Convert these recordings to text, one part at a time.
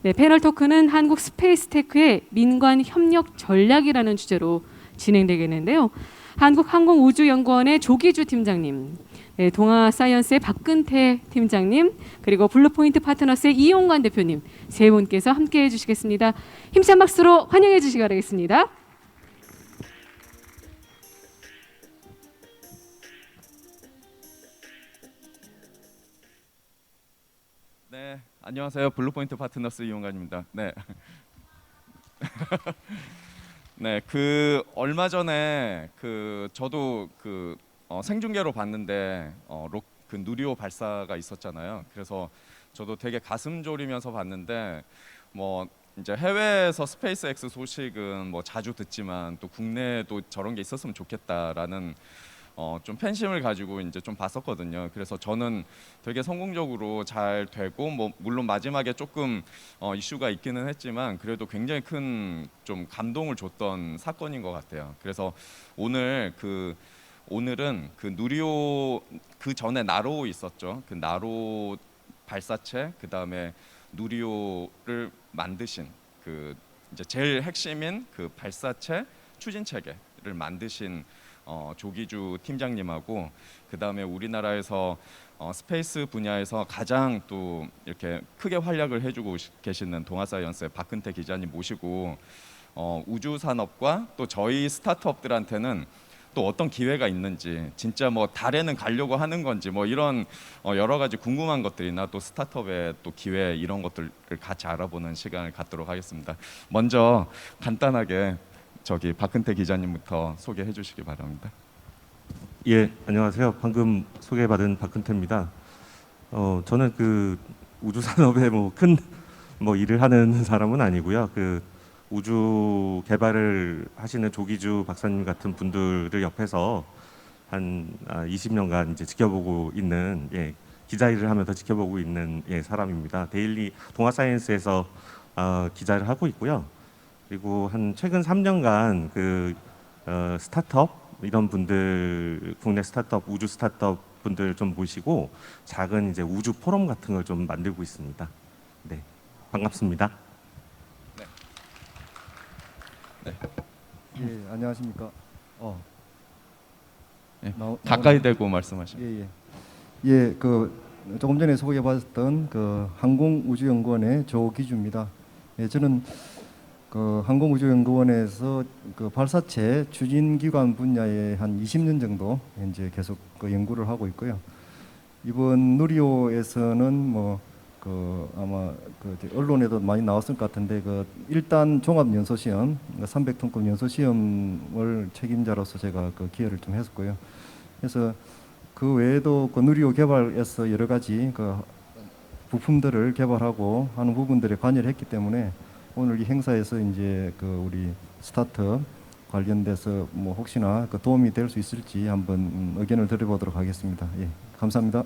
네, 패널 토크는 한국 스페이스테크의 민관 협력 전략이라는 주제로 진행되겠는데요. 한국항공우주연구원의 조기주 팀장님, 네, 동아사이언스의 박근태 팀장님, 그리고 블루포인트 파트너스의 이용관 대표님 세 분께서 함께해 주시겠습니다. 힘찬 박수로 환영해 주시기 바라겠습니다. 네, 안녕하세요. 블루포인트 파트너스 이용관입니다. 네. 네, 얼마 전에 저도 생중계로 봤는데 그 누리호 발사가 있었잖아요. 그래서 저도 되게 가슴 졸이면서 봤는데 뭐 이제 해외에서 스페이스X 소식은 뭐 자주 듣지만 또 국내에도 저런 게 있었으면 좋겠다라는 좀 팬심을 가지고 이제 좀 봤었거든요. 그래서 저는 되게 성공적으로 잘 되고 뭐 물론 마지막에 조금 이슈가 있기는 했지만 그래도 굉장히 큰 좀 감동을 줬던 사건인 것 같아요. 그래서 오늘은 그 누리호 그 전에 나로 있었죠. 그 나로 발사체 그다음에 누리호를 만드신 그 이제 제일 핵심인 그 발사체 추진 체계를 만드신 조기주 팀장님하고 그다음에 우리나라에서 스페이스 분야에서 가장 또 이렇게 크게 활약을 해주고 계시는 동아사이언스의 박근태 기자님 모시고 우주 산업과 또 저희 스타트업들한테는 또 어떤 기회가 있는지 진짜 뭐 달에는 가려고 하는 건지 뭐 이런 여러 가지 궁금한 것들이나 또 스타트업의 또 기회 이런 것들을 같이 알아보는 시간을 갖도록 하겠습니다. 먼저 간단하게 저기 박근태 기자님부터 소개해 주시기 바랍니다. 예, 안녕하세요. 방금 소개받은 박근태입니다. 저는 그 우주 산업에 큰 일을 하는 사람은 아니고요. 그 우주 개발을 하시는 조기주 박사님 같은 분들을 옆에서 한 20년간 이제 지켜보고 있는 기자 일을 하면서 지켜보고 있는 사람입니다. 데일리 동아사이언스에서 기자를 하고 있고요. 그리고 한 최근 3년간 그 스타트업 이런 분들 국내 스타트업 우주 스타트업 분들 좀 모시고 작은 이제 우주 포럼 같은 걸 좀 만들고 있습니다. 네, 반갑습니다. 네. 예, 안녕하십니까. 예, 가까이 대고 말씀하시면. 예, 예. 예, 조금 전에 소개받았던 그 항공우주연구원의 조기주입니다. 예, 저는 그 항공우주연구원에서 그 발사체 추진기관 분야에 한 20년 정도 이제 계속 그 연구를 하고 있고요. 이번 누리호에서는 아마 언론에도 많이 나왔을 것 같은데 그 1단 종합 연소 시험, 300톤급 연소 시험을 책임자로서 제가 그 기여를 좀 했었고요. 그래서 그 외에도 그 누리호 개발에서 여러 가지 그 부품들을 개발하고 하는 부분들에 관여를 했기 때문에 오늘 이 행사에서 이제 그 우리 스타트업 관련돼서 뭐 혹시나 그 도움이 될 수 있을지 한번 의견을 드려보도록 하겠습니다. 예, 감사합니다.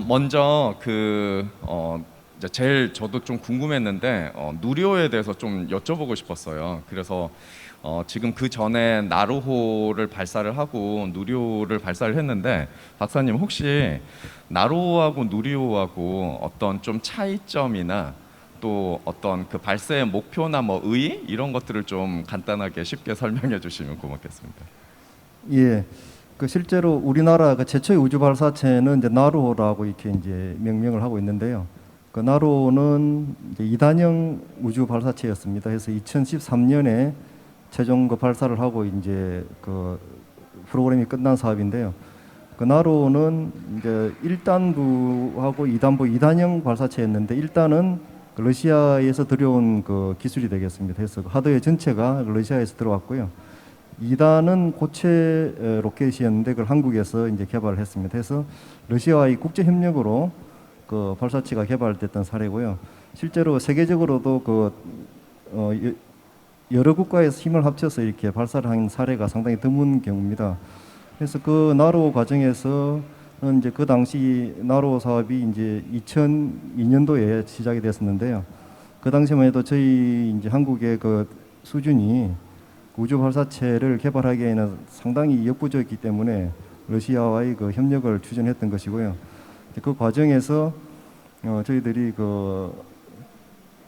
먼저 이제 제일 저도 좀 궁금했는데 누리호에 대해서 좀 여쭤보고 싶었어요. 그래서 지금 그 전에 나로호를 발사를 하고 누리호를 발사를 했는데 박사님 혹시 나로호하고 누리호하고 어떤 좀 차이점이나 또 어떤 그 발사의 목표나 뭐 의의 이런 것들을 좀 간단하게 쉽게 설명해 주시면 고맙겠습니다. 예. 그 실제로 우리나라 그 최초의 우주 발사체는 이제 나로호라고 이렇게 이제 명명을 하고 있는데요. 그 나로호는 이제 2단형 우주 발사체였습니다. 그래서 2013년에 최종 그 발사를 하고 이제 그 프로그램이 끝난 사업인데요. 그 나로호는 이제 1단부하고 2단부 2단형 발사체였는데 1단은 그 러시아에서 들여온 그 기술이 되겠습니다. 그래서 그 하드웨어 전체가 러시아에서 들어왔고요. 2단은 고체 로켓이었는데 그걸 한국에서 이제 개발을 했습니다. 그래서 러시아와의 국제 협력으로 그 발사체가 개발됐던 사례고요. 실제로 세계적으로도 여러 국가에서 힘을 합쳐서 이렇게 발사를 한 사례가 상당히 드문 경우입니다. 그래서 그 나로 과정에서는 이제 그 당시 나로 사업이 이제 2002년도에 시작이 됐었는데요. 그 당시만 해도 저희 이제 한국의 그 수준이 우주 발사체를 개발하기에는 상당히 역부족이기 때문에 러시아와의 그 협력을 추진했던 것이고요. 그 과정에서 저희들이 그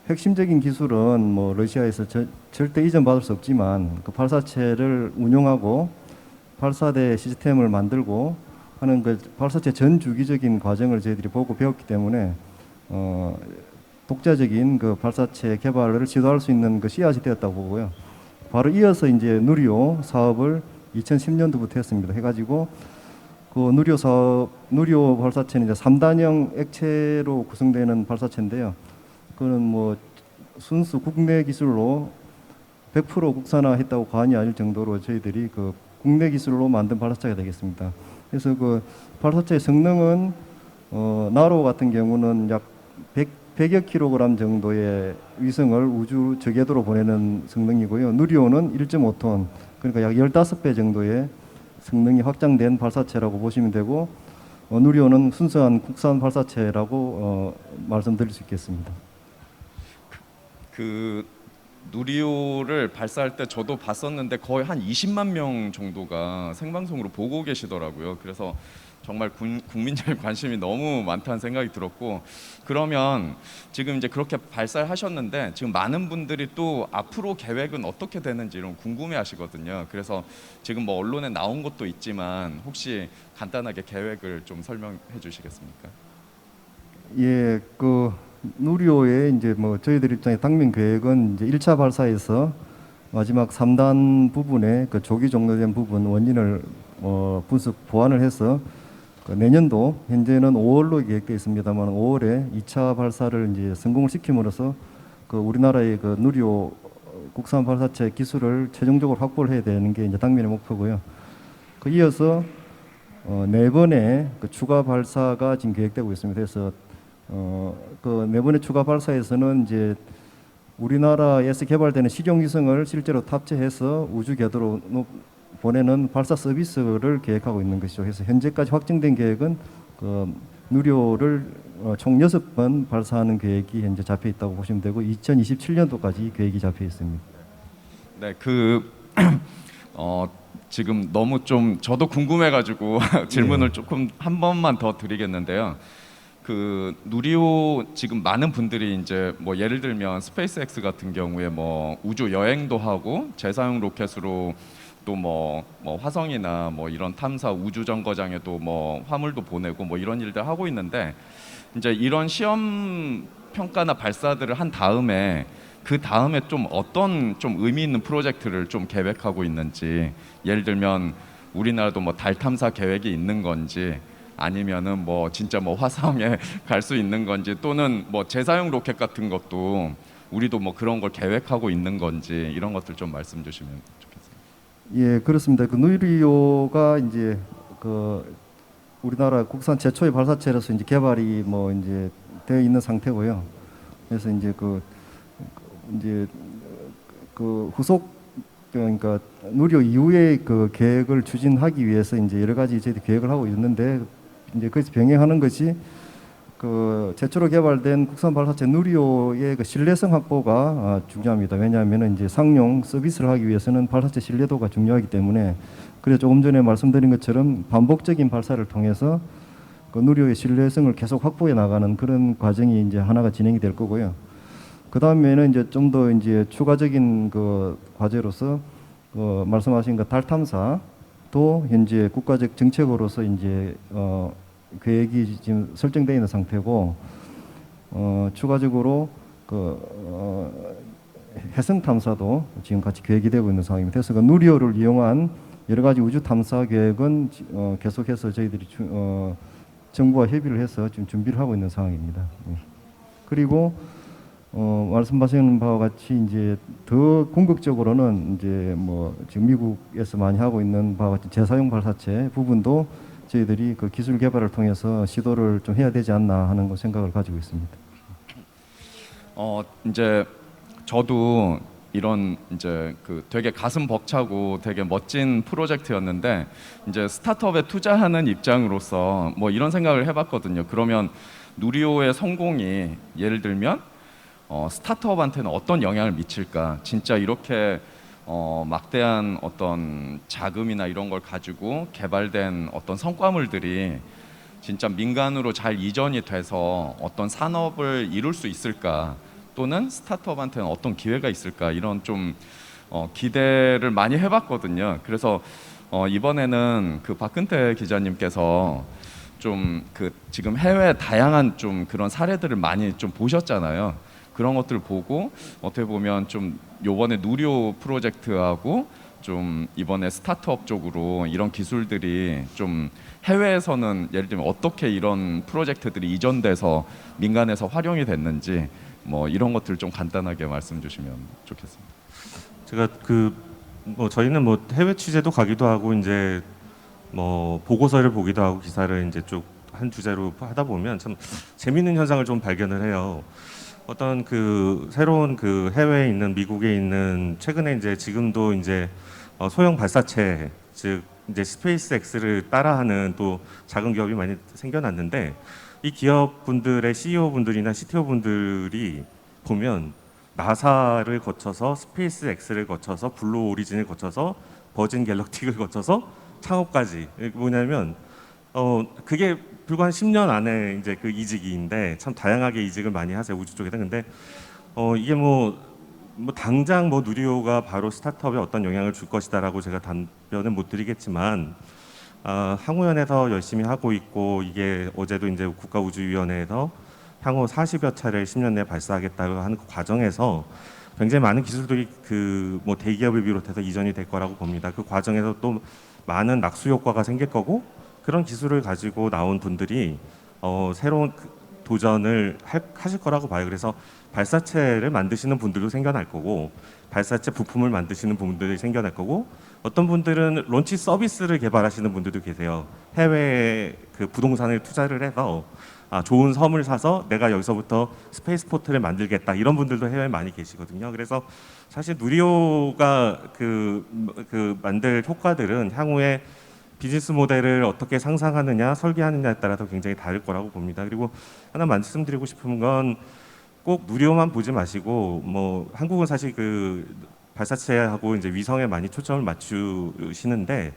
핵심적인 기술은 뭐 러시아에서 절대 이전받을 수 없지만 그 발사체를 운용하고 발사대 시스템을 만들고 하는 그 발사체 전 주기적인 과정을 저희들이 보고 배웠기 때문에 독자적인 그 발사체 개발을 시도할 수 있는 그 씨앗이 되었다고 보고요. 바로 이어서 이제 누리호 사업을 2010년도부터 했습니다. 해가지고 그 누리호 발사체는 이제 3단형 액체로 구성되는 발사체인데요. 그거는 뭐 순수 국내 기술로 100% 국산화했다고 과언이 아닐 정도로 저희들이 그 국내 기술로 만든 발사체가 되겠습니다. 그래서 그 발사체의 성능은 나로 같은 경우는 약 100여 킬로그램 정도의 위성을 우주 저궤도로 보내는 성능이고요. 누리호는 1.5톤, 그러니까 약 15배 정도의 성능이 확장된 발사체라고 보시면 되고, 누리호는 순수한 국산 발사체라고 말씀드릴 수 있겠습니다. 그 누리호를 발사할 때 저도 봤었는데 거의 한 20만 명 정도가 생방송으로 보고 계시더라고요. 그래서 정말 국민적인 관심이 너무 많다는 생각이 들었고, 그러면 지금 이제 그렇게 발사를 하셨는데 지금 많은 분들이 또 앞으로 계획은 어떻게 되는지 이런 궁금해 하시거든요. 그래서 지금 뭐 언론에 나온 것도 있지만 혹시 간단하게 계획을 좀 설명해 주시겠습니까? 예, 그 누리호의 이제 뭐 저희들 입장에 당면 계획은 이제 1차 발사에서 마지막 3단 부분에 그 조기 종료된 부분 원인을 분석 보완을 해서 그 내년도 현재는 5월로 계획되어 있습니다만 5월에 2차 발사를 이제 성공을 시킴으로써 그 우리나라의 그 누리호 국산 발사체 기술을 최종적으로 확보를 해야 되는 게 이제 당면의 목표고요. 그 이어서 4번의 그 추가 발사가 지금 계획되고 있습니다. 그래서 그 4번의 추가 발사에서는 이제 우리나라에서 개발되는 실용 위성을 실제로 탑재해서 우주 궤도로 보내는 발사 서비스를 계획하고 있는 것이죠. 그래서 현재까지 확정된 계획은 그 누리호를 총 6번 발사하는 계획이 현재 잡혀 있다고 보시면 되고 2027년도까지 계획이 잡혀 있습니다. 네, 지금 너무 좀 저도 궁금해가지고 질문을 조금 한 번만 더 드리겠는데요. 그 누리호 지금 많은 분들이 이제 뭐 예를 들면 스페이스X 같은 경우에 뭐 우주 여행도 하고 재사용 로켓으로 또 뭐 화성이나 뭐 이런 탐사 우주 정거장에도 뭐 화물도 보내고 뭐 이런 일들 하고 있는데, 이제 이런 시험 평가나 발사들을 한 다음에 그 다음에 좀 어떤 좀 의미 있는 프로젝트를 좀 계획하고 있는지, 예를 들면 우리나라도 뭐 달 탐사 계획이 있는 건지 아니면은 뭐 진짜 뭐 화성에 갈 수 있는 건지, 또는 뭐 재사용 로켓 같은 것도 우리도 뭐 그런 걸 계획하고 있는 건지 이런 것들 좀 말씀 주시면 좋겠습니다. 예, 그렇습니다. 그 누리호가 이제 그 우리나라 국산 최초의 발사체로서 이제 개발이 뭐 이제 되어 있는 상태고요. 그래서 이제 그 후속 그러니까 누리호 이후에 그 계획을 추진하기 위해서 이제 여러 가지 저희들 계획을 하고 있는데, 이제 그것이 병행하는 것이 그 최초로 개발된 국산 발사체 누리호의 그 신뢰성 확보가 중요합니다. 왜냐하면 이제 상용 서비스를 하기 위해서는 발사체 신뢰도가 중요하기 때문에, 그래서 조금 전에 말씀드린 것처럼 반복적인 발사를 통해서 그 누리호의 신뢰성을 계속 확보해 나가는 그런 과정이 이제 하나가 진행이 될 거고요. 그 다음에는 이제 좀 더 이제 추가적인 그 과제로서 말씀하신 그 달 탐사도 현재 국가적 정책으로서 이제 계획이 지금 설정되어 있는 상태고, 추가적으로 해성 탐사도 지금 같이 계획이 되고 있는 상황입니다. 그래서 그 누리호를 이용한 여러 가지 우주 탐사 계획은 계속해서 저희들이 정부와 협의를 해서 지금 준비를 하고 있는 상황입니다. 그리고 말씀하신 바와 같이 이제 더 궁극적으로는 이제 뭐 지금 미국에서 많이 하고 있는 바와 같이 재사용 발사체 부분도 저희들이 그 기술 개발을 통해서 시도를 좀 해야 되지 않나 하는 거 생각을 가지고 있습니다. 이제 저도 이런 이제 그 되게 가슴 벅차고 되게 멋진 프로젝트였는데, 이제 스타트업에 투자하는 입장으로서 뭐 이런 생각을 해봤거든요. 그러면 누리호의 성공이 예를 들면 스타트업한테는 어떤 영향을 미칠까? 진짜 이렇게 막대한 어떤 자금이나 이런 걸 가지고 개발된 어떤 성과물들이 진짜 민간으로 잘 이전이 돼서 어떤 산업을 이룰 수 있을까, 또는 스타트업한테는 어떤 기회가 있을까, 이런 좀 기대를 많이 해봤거든요. 그래서 이번에는 그 박근태 기자님께서 좀 그 지금 해외 다양한 좀 그런 사례들을 많이 좀 보셨잖아요. 그런 것들 보고 어떻게 보면 좀 요번에 누리호 프로젝트하고 좀 이번에 스타트업 쪽으로 이런 기술들이 좀 해외에서는 예를 들면 어떻게 이런 프로젝트들이 이전돼서 민간에서 활용이 됐는지 뭐 이런 것들 좀 간단하게 말씀 주시면 좋겠습니다. 제가 뭐 저희는 뭐 해외 취재도 가기도 하고 이제 뭐 보고서를 보기도 하고 기사를 이제 쭉 한 주제로 하다 보면 참 재미있는 현상을 좀 발견을 해요. 어떤 그 새로운 그 해외에 있는 미국에 있는 최근에 이제 지금도 이제 소형 발사체 즉 이제 스페이스X를 따라하는 또 작은 기업이 많이 생겨났는데 이 기업 분들의 CEO 분들이나 CTO 분들이 보면 나사를 거쳐서 스페이스X를 거쳐서 블루 오리진을 거쳐서 버진 갤럭틱을 거쳐서 창업까지 뭐냐면 그게 불과 한 10년 안에 이제 그 이직인데 참 다양하게 이직을 많이 하세요 우주 쪽에는. 근데 이게 뭐 당장 뭐 누리호가 바로 스타트업에 어떤 영향을 줄 것이다라고 제가 답변은 못 드리겠지만 항우연에서 열심히 하고 있고 이게 어제도 이제 국가우주위원회에서 향후 40여 차례를 10년 내에 발사하겠다고 하는 그 과정에서 굉장히 많은 기술들이 그 뭐 대기업을 비롯해서 이전이 될 거라고 봅니다. 그 과정에서 또 많은 낙수 효과가 생길 거고 그런 기술을 가지고 나온 분들이 새로운 도전을 하실 거라고 봐요. 그래서 발사체를 만드시는 분들도 생겨날 거고 발사체 부품을 만드시는 분들이 생겨날 거고 어떤 분들은 론치 서비스를 개발하시는 분들도 계세요. 해외에 그 부동산을 투자를 해서 좋은 섬을 사서 내가 여기서부터 스페이스포트를 만들겠다 이런 분들도 해외에 많이 계시거든요. 그래서 사실 누리호가 그 만들 효과들은 향후에 비즈니스 모델을 어떻게 상상하느냐 설계하느냐에 따라서 굉장히 다를 거라고 봅니다. 그리고 하나 말씀드리고 싶은 건 꼭 누리호만 보지 마시고 뭐 한국은 사실 그 발사체하고 이제 위성에 많이 초점을 맞추시는데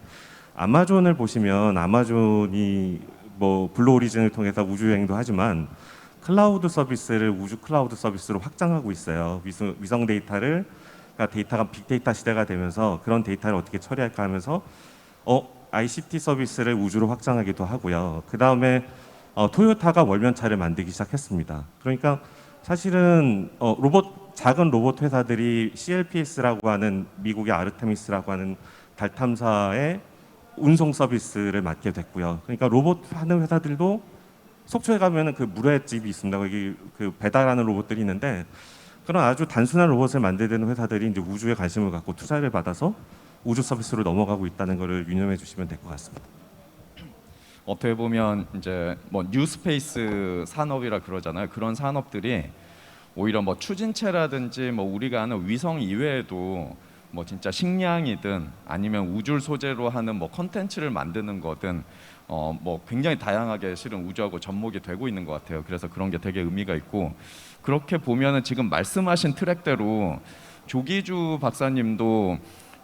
아마존을 보시면 아마존이 뭐 블루 오리진을 통해서 우주 여행도 하지만 클라우드 서비스를 우주 클라우드 서비스로 확장하고 있어요. 위성 데이터를 그러니까 데이터가 빅데이터 시대가 되면서 그런 데이터를 어떻게 처리할까 하면서 ICT 서비스를 우주로 확장하기도 하고요. 그 다음에 토요타가 월면차를 만들기 시작했습니다. 그러니까 사실은 작은 로봇 회사들이 CLPS라고 하는 미국의 아르테미스라고 하는 달 탐사의 운송 서비스를 맡게 됐고요. 그러니까 로봇 하는 회사들도 속초에 가면은 그 물회집이 있습니다. 거기 그 배달하는 로봇들이 있는데 그런 아주 단순한 로봇을 만들는 회사들이 이제 우주에 관심을 갖고 투자를 받아서 우주 서비스로 넘어가고 있다는 것을 유념해 주시면 될 것 같습니다. 어떻게 보면 이제 뭐 뉴스페이스 산업이라 그러잖아요. 그런 산업들이 오히려 뭐 추진체라든지 뭐 우리가 아는 위성 이외에도 뭐 진짜 식량이든 아니면 우주를 소재로 하는 뭐 컨텐츠를 만드는 거든 뭐 굉장히 다양하게 실은 우주하고 접목이 되고 있는 것 같아요. 그래서 그런 게 되게 의미가 있고 그렇게 보면은 지금 말씀하신 트랙대로 조기주 박사님도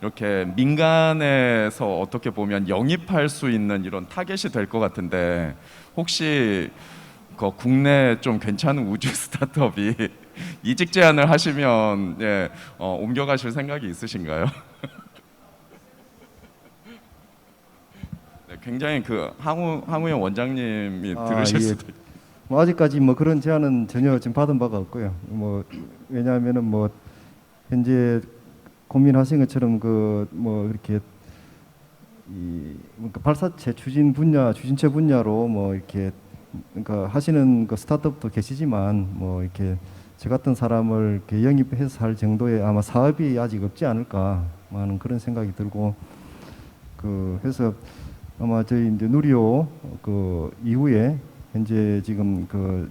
이렇게 민간에서 어떻게 보면 영입할 수 있는 이런 타겟이 될 것 같은데 혹시 그 국내 좀 괜찮은 우주 스타트업이 이직 제안을 하시면 옮겨가실 생각이 있으신가요? 네, 굉장히 그 항우영 원장님이 들으실 수도 있고. 뭐 아직까지 뭐 그런 제안은 전혀 지금 받은 바가 없고요. 뭐 왜냐하면은 뭐 현재 고민하신 것처럼 그 뭐 이렇게 그러니까 발사체 추진체 분야로 뭐 이렇게 그러니까 하시는 그 스타트업도 계시지만 뭐 이렇게 저 같은 사람을 이렇게 영입해서 할 정도의 아마 사업이 아직 없지 않을까 하는 그런 생각이 들고 그래서 아마 저희 이제 누리호 그 이후에 현재 지금 그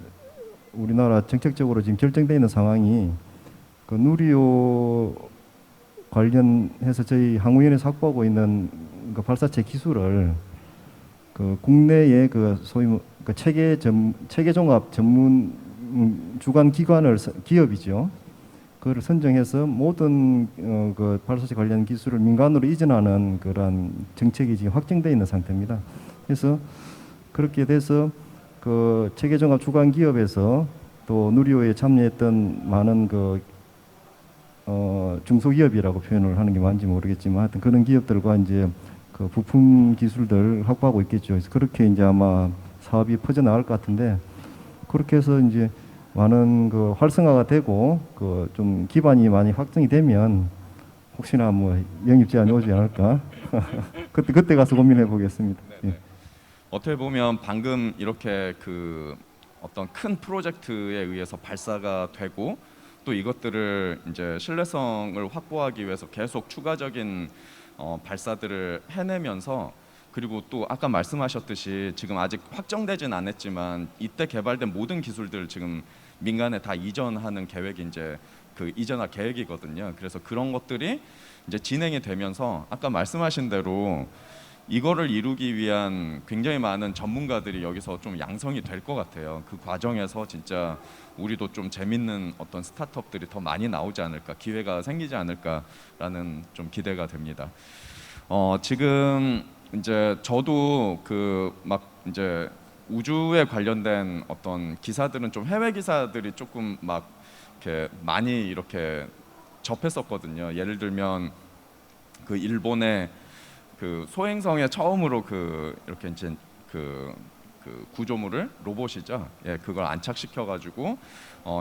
우리나라 정책적으로 지금 결정되어 있는 상황이 그 누리호 관련해서 저희 항우연에서 확보하고 있는 그 발사체 기술을 그 국내의 그 소위 그 체계 종합 전문 주관 기업이죠. 그걸 선정해서 모든 그 발사체 관련 기술을 민간으로 이전하는 그런 정책이 지금 확정되어 있는 상태입니다. 그래서 그렇게 돼서 그 체계종합 주간 기업에서 또 누리호에 참여했던 많은 그 중소기업이라고 표현을 하는 게 맞는지 모르겠지만 하여튼 그런 기업들과 이제 그 부품 기술들 확보하고 있겠죠. 그래서 그렇게 이제 아마 사업이 퍼져나갈 것 같은데 그렇게 해서 이제 많은 그 활성화가 되고 그 좀 기반이 많이 확정이 되면 혹시나 뭐 영입 제한이 오지 않을까 그때 가서 고민해 보겠습니다. 예. 어떻게 보면 방금 이렇게 그 어떤 큰 프로젝트에 의해서 발사가 되고 또 이것들을 이제 신뢰성을 확보하기 위해서 계속 추가적인 발사들을 해내면서 그리고 또 아까 말씀하셨듯이 지금 아직 확정되진 않았지만 이때 개발된 모든 기술들을 지금 민간에 다 이전하는 계획이 이제 그 이전할 계획이거든요. 그래서 그런 것들이 이제 진행이 되면서 아까 말씀하신 대로 이거를 이루기 위한 굉장히 많은 전문가들이 여기서 좀 양성이 될 것 같아요. 그 과정에서 진짜 우리도 좀 재밌는 어떤 스타트업들이 더 많이 나오지 않을까, 기회가 생기지 않을까라는 좀 기대가 됩니다. 지금 이제 저도 그 막 이제 우주에 관련된 어떤 기사들은 좀 해외 기사들이 조금 막 이렇게 많이 이렇게 접했었거든요. 예를 들면 그 일본의 그 소행성에 처음으로 그 이렇게 이제 그 구조물을 로봇이죠. 예, 그걸 안착시켜 가지고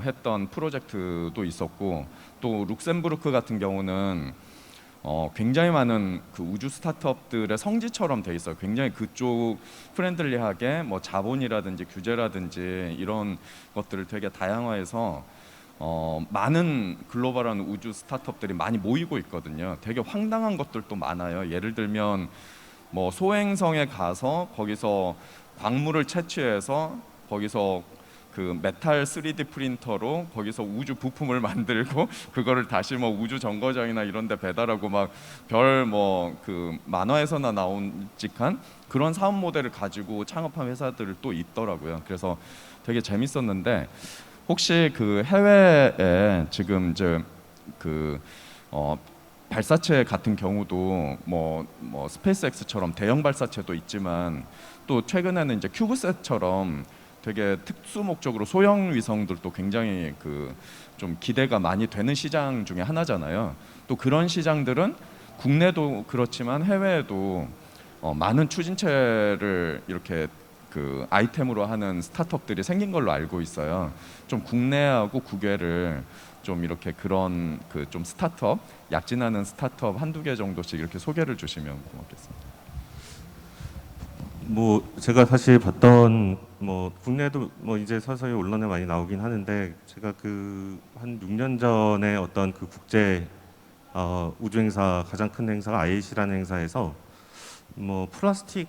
했던 프로젝트도 있었고 또 룩셈부르크 같은 경우는 굉장히 많은 그 우주 스타트업들의 성지처럼 돼 있어요. 굉장히 그쪽 프렌들리하게 뭐 자본이라든지 규제라든지 이런 것들을 되게 다양화해서 많은 글로벌한 우주 스타트업들이 많이 모이고 있거든요. 되게 황당한 것들도 많아요. 예를 들면 뭐 소행성에 가서 거기서 광물을 채취해서 거기서 그 메탈 3D 프린터로 거기서 우주 부품을 만들고 그거를 다시 뭐 우주 정거장이나 이런 데 배달하고 막 별 뭐 그 만화에서나 나온 직한 그런 사업 모델을 가지고 창업한 회사들이 또 있더라고요. 그래서 되게 재밌었는데 혹시 그 해외에 지금 이제 그 발사체 같은 경우도 뭐 스페이스X처럼 대형 발사체도 있지만 또 최근에는 이제 큐브셋처럼 되게 특수 목적으로 소형 위성들도 굉장히 그 좀 기대가 많이 되는 시장 중에 하나잖아요. 또 그런 시장들은 국내도 그렇지만 해외에도 많은 추진체를 이렇게 그 아이템으로 하는 스타트업들이 생긴 걸로 알고 있어요. 좀 국내하고 국외를 좀 이렇게 그런 그 좀 스타트업 약진하는 스타트업 한두 개 정도씩 이렇게 소개를 주시면 고맙겠습니다. 뭐 제가 사실 봤던 뭐 국내도 뭐 이제 서서히 언론에 많이 나오긴 하는데 제가 그 한 6년 전에 어떤 그 국제 우주 행사 가장 큰 행사가 IAC라는 행사에서 뭐 플라스틱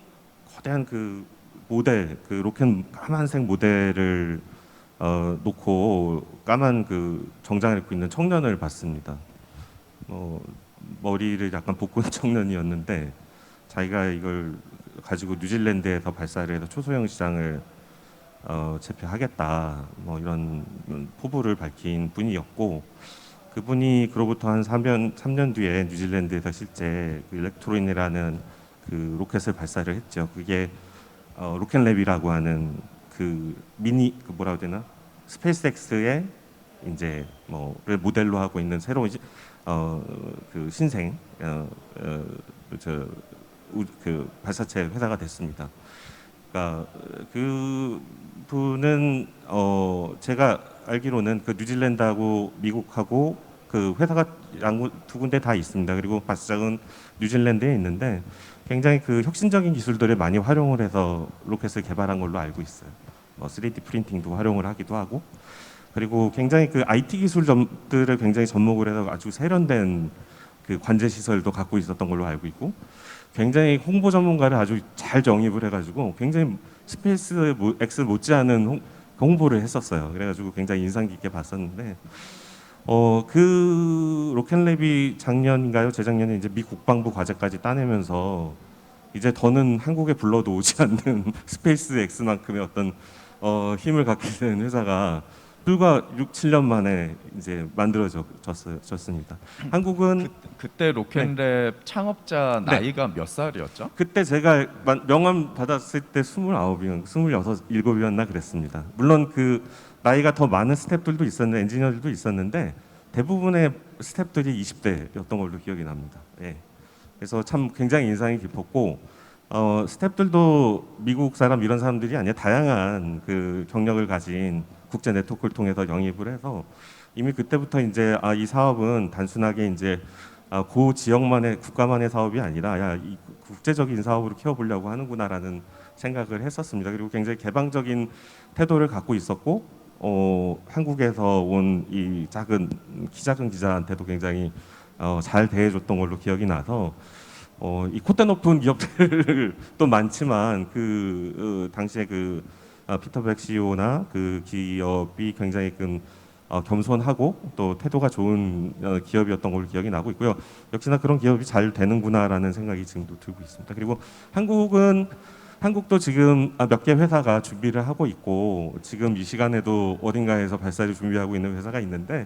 거대한 그 모델 그 로켓 까만색 모델을 놓고 까만 그 정장을 입고 있는 청년을 봤습니다. 머리를 약간 볶은 청년이었는데 자기가 이걸 가지고 뉴질랜드에서 발사를 해서 초소형 시장을 제패하겠다 뭐 이런 포부를 밝힌 분이었고 그분이 그로부터 한 3년 뒤에 뉴질랜드에서 실제 그 일렉트로인이라는 그 로켓을 발사를 했죠. 그게 로켓랩이라고 하는 그 미니 그 뭐라고 해야 되나 스페이스X의 이제 뭐를 모델로 하고 있는 새로운 그 신생 그 발사체 회사가 됐습니다. 그러니까 그 분은 제가 알기로는 그 뉴질랜드하고 미국하고 그 회사가 두 군데 다 있습니다. 그리고 발사장은 뉴질랜드에 있는데 굉장히 그 혁신적인 기술들을 많이 활용을 해서 로켓을 개발한 걸로 알고 있어요. 3D 프린팅도 활용을 하기도 하고 그리고 굉장히 그 IT 기술들을 굉장히 접목을 해서 아주 세련된 그 관제 시설도 갖고 있었던 걸로 알고 있고 굉장히 홍보 전문가를 아주 잘 정립을 해가지고 굉장히 스페이스 X 못지않은 홍보를 했었어요. 그래가지고 굉장히 인상 깊게 봤었는데 그 로켓랩이 작년인가요? 재작년에 이제 미 국방부 과제까지 따내면서 이제 더는 한국에 불러도 오지 않는 스페이스 X만큼의 어떤 힘을 갖게 된 회사가 불과 6, 7년 만에 이제 만들어졌습니다. 한국은 그때 로켓랩 창업자 네. 나이가 몇 살이었죠? 그때 제가 명함 받았을 때 29이었, 26, 7이었나 그랬습니다. 물론 그 나이가 더 많은 스태프들도 있었는데 엔지니어들도 있었는데 대부분의 스태프들이 20대였던 걸로 기억이 납니다. 예. 그래서 참 굉장히 인상이 깊었고 스태프들도 미국 사람 이런 사람들이 아니라 다양한 그 경력을 가진 국제 네트워크를 통해서 영입을 해서 이미 그때부터 이제 이 사업은 단순하게 이제 그 지역만의 국가만의 사업이 아니라 이 국제적인 사업으로 키워보려고 하는구나라는 생각을 했었습니다. 그리고 굉장히 개방적인 태도를 갖고 있었고 한국에서 온 이 키 작은 기자한테도 굉장히 잘 대해줬던 걸로 기억이 나서 이 콧대 높은 기업들 또 많지만 당시에 피터 백 CEO나 그 기업이 굉장히 겸손하고 또 태도가 좋은 기업이었던 걸로 기억이 나고 있고요. 역시나 그런 기업이 잘 되는구나라는 생각이 지금도 들고 있습니다. 그리고 한국도 지금 몇 개 회사가 준비를 하고 있고 지금 이 시간에도 어딘가에서 발사를 준비하고 있는 회사가 있는데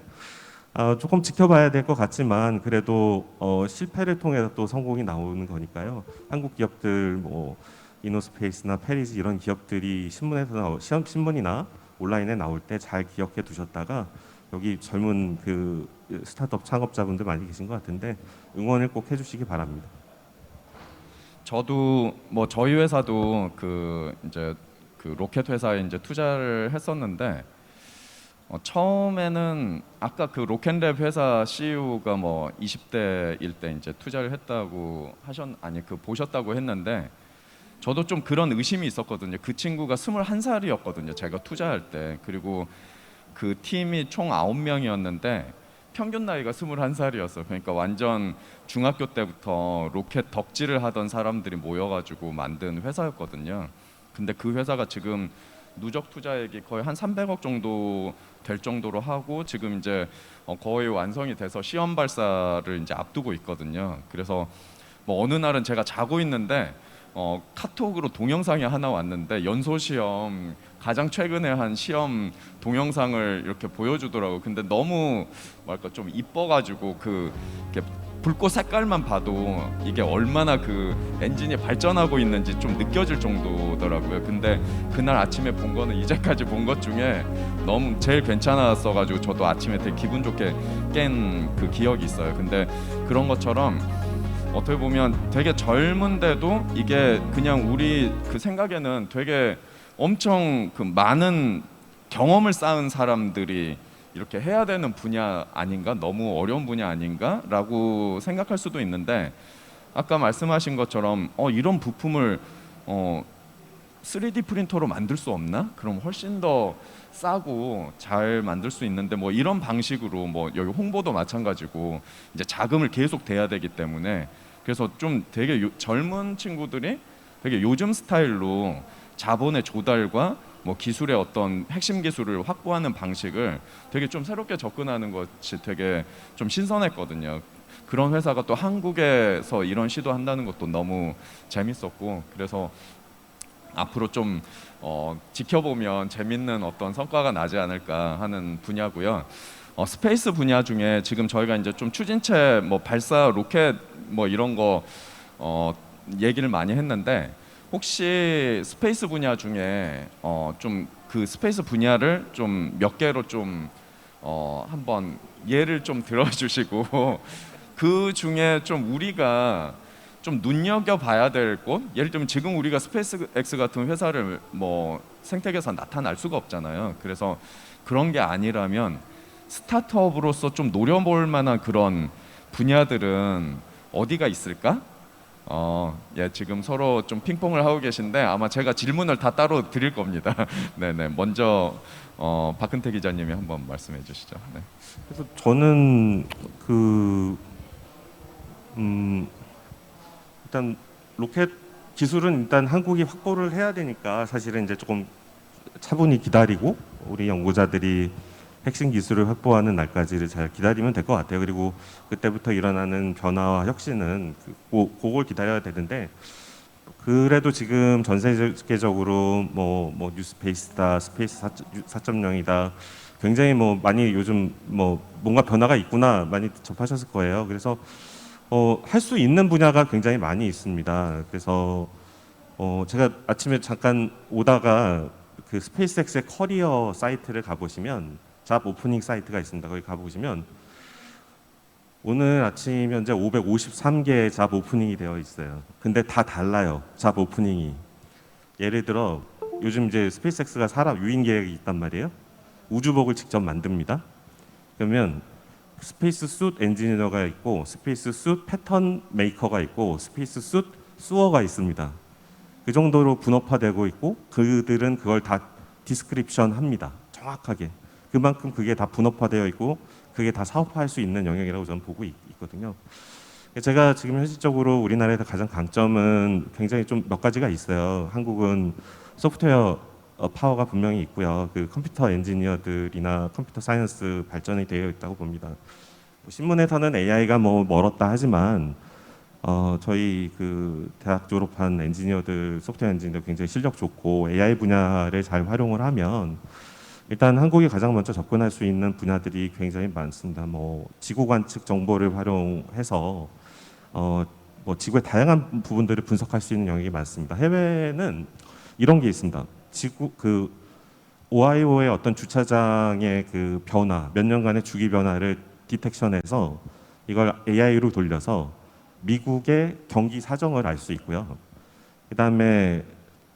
조금 지켜봐야 될 것 같지만 그래도 실패를 통해서 또 성공이 나오는 거니까요. 한국 기업들 뭐 이노스페이스나 페리즈 이런 기업들이 신문이나 온라인에 나올 때 잘 기억해 두셨다가 여기 젊은 그 스타트업 창업자분들 많이 계신 것 같은데 응원을 꼭 해주시기 바랍니다. 저도 뭐 저희 회사도 이제 로켓 회사에 이제 투자를 했었는데 처음에는 아까 로켓랩 회사 CEO가 뭐 20대일 때 이제 투자를 했다고 보셨다고 했는데 저도 좀 그런 의심이 있었거든요. 그 친구가 21살이었거든요. 제가 투자할 때. 그리고 그 팀이 총 9명이었는데 평균 나이가 21살이었어요. 그러니까 완전 중학교 때부터 로켓 덕질을 하던 사람들이 모여가지고 만든 회사였거든요. 근데 그 회사가 지금 누적 투자액이 거의 한 300억 정도 될 정도로 하고 지금 이제 거의 완성이 돼서 시험 발사를 이제 앞두고 있거든요. 그래서 뭐 어느 날은 제가 자고 있는데 카톡으로 동영상이 하나 왔는데 연소 시험 가장 최근에 한 시험 동영상을 이렇게 보여주더라고. 근데 너무 좀 이뻐가지고 이렇게 불꽃 색깔만 봐도 이게 얼마나 엔진이 발전하고 있는지 좀 느껴질 정도더라고요. 근데 그날 아침에 본 거는 이제까지 본 것 중에 너무 제일 괜찮았어가지고 저도 아침에 되게 기분 좋게 깬 기억이 있어요. 근데 그런 것처럼 어떻게 보면 되게 젊은데도 이게 그냥 우리 생각에는 되게 엄청 많은 경험을 쌓은 사람들이 이렇게 해야 되는 분야 아닌가? 너무 어려운 분야 아닌가?라고 생각할 수도 있는데 아까 말씀하신 것처럼 이런 부품을 3D 프린터로 만들 수 없나? 그럼 훨씬 더 싸고 잘 만들 수 있는데 뭐 이런 방식으로 뭐 여기 홍보도 마찬가지고 이제 자금을 계속 대야 되기 때문에 그래서 좀 되게 젊은 친구들이 되게 요즘 스타일로 자본의 조달과 뭐 기술의 어떤 핵심 기술을 확보하는 방식을 되게 좀 새롭게 접근하는 것이 되게 좀 신선했거든요. 그런 회사가 또 한국에서 이런 시도한다는 것도 너무 재밌었고 그래서 앞으로 좀 지켜보면 재밌는 어떤 성과가 나지 않을까 하는 분야고요. 스페이스 분야 중에 지금 저희가 이제 좀 추진체 뭐 발사 로켓 뭐 이런 거 얘기를 많이 했는데 혹시 스페이스 분야 중에 좀 스페이스 분야를 좀 몇 개로 좀 한번 예를 좀 들어주시고 그 중에 좀 우리가 좀 눈여겨봐야 될 곳, 예를 들면 지금 우리가 스페이스X 같은 회사를 뭐 생태계에서 나타날 수가 없잖아요. 그래서 그런 게 아니라면 스타트업으로서 좀 노려볼 만한 그런 분야들은 어디가 있을까? 예, 지금 서로 좀 핑퐁을 하고 계신데 아마 제가 질문을 다 따로 드릴 겁니다. 네네, 먼저 박근태 기자님이 한번 말씀해 주시죠. 네. 그래서 저는 일단 로켓 기술은 일단 한국이 확보를 해야 되니까 사실은 이제 조금 차분히 기다리고 우리 연구자들이 핵심 기술을 확보하는 날까지를 잘 기다리면 될 것 같아요. 그리고 그때부터 일어나는 변화와 혁신은 그걸 기다려야 되는데 그래도 지금 전 세계적으로 뭐 뉴스페이스다, 스페이스 4.0이다, 굉장히 뭐 많이 요즘 뭐 뭔가 변화가 있구나 많이 접하셨을 거예요. 그래서 할 수 있는 분야가 굉장히 많이 있습니다. 그래서 제가 아침에 잠깐 오다가 그 스페이스X의 커리어 사이트를 가보시면 잡 오프닝 사이트가 있습니다. 거기 가보시면 오늘 아침 현재 553개의 잡 오프닝이 되어 있어요. 근데 다 달라요. 잡 오프닝이. 예를 들어 요즘 이제 스페이스X가 사람 유인 계획이 있단 말이에요. 우주복을 직접 만듭니다. 그러면 스페이스 숫 엔지니어가 있고 스페이스 숫 패턴 메이커가 있고 스페이스 숫 수어가 있습니다. 그 정도로 분업화되고 있고 그들은 그걸 다 디스크립션 합니다. 정확하게. 그만큼 그게 다 분업화되어 있고 그게 다 사업화할 수 있는 영역이라고 저는 보고 있거든요. 제가 지금 현실적으로 우리나라에서 가장 강점은 굉장히 좀 몇 가지가 있어요. 한국은 소프트웨어 파워가 분명히 있고요. 그 컴퓨터 엔지니어들이나 컴퓨터 사이언스 발전이 되어 있다고 봅니다. 신문에서는 AI가 뭐 멀었다 하지만 저희 그 대학 졸업한 엔지니어들, 소프트웨어 엔지니어들 굉장히 실력 좋고 AI 분야를 잘 활용을 하면 일단 한국이 가장 먼저 접근할 수 있는 분야들이 굉장히 많습니다. 뭐 지구 관측 정보를 활용해서 뭐 지구의 다양한 부분들을 분석할 수 있는 영역이 많습니다. 해외는 이런 게 있습니다. 지구 그 오하이오의 어떤 주차장의 그 변화, 몇 년간의 주기 변화를 디텍션해서 이걸 AI로 돌려서 미국의 경기 사정을 알 수 있고요. 그다음에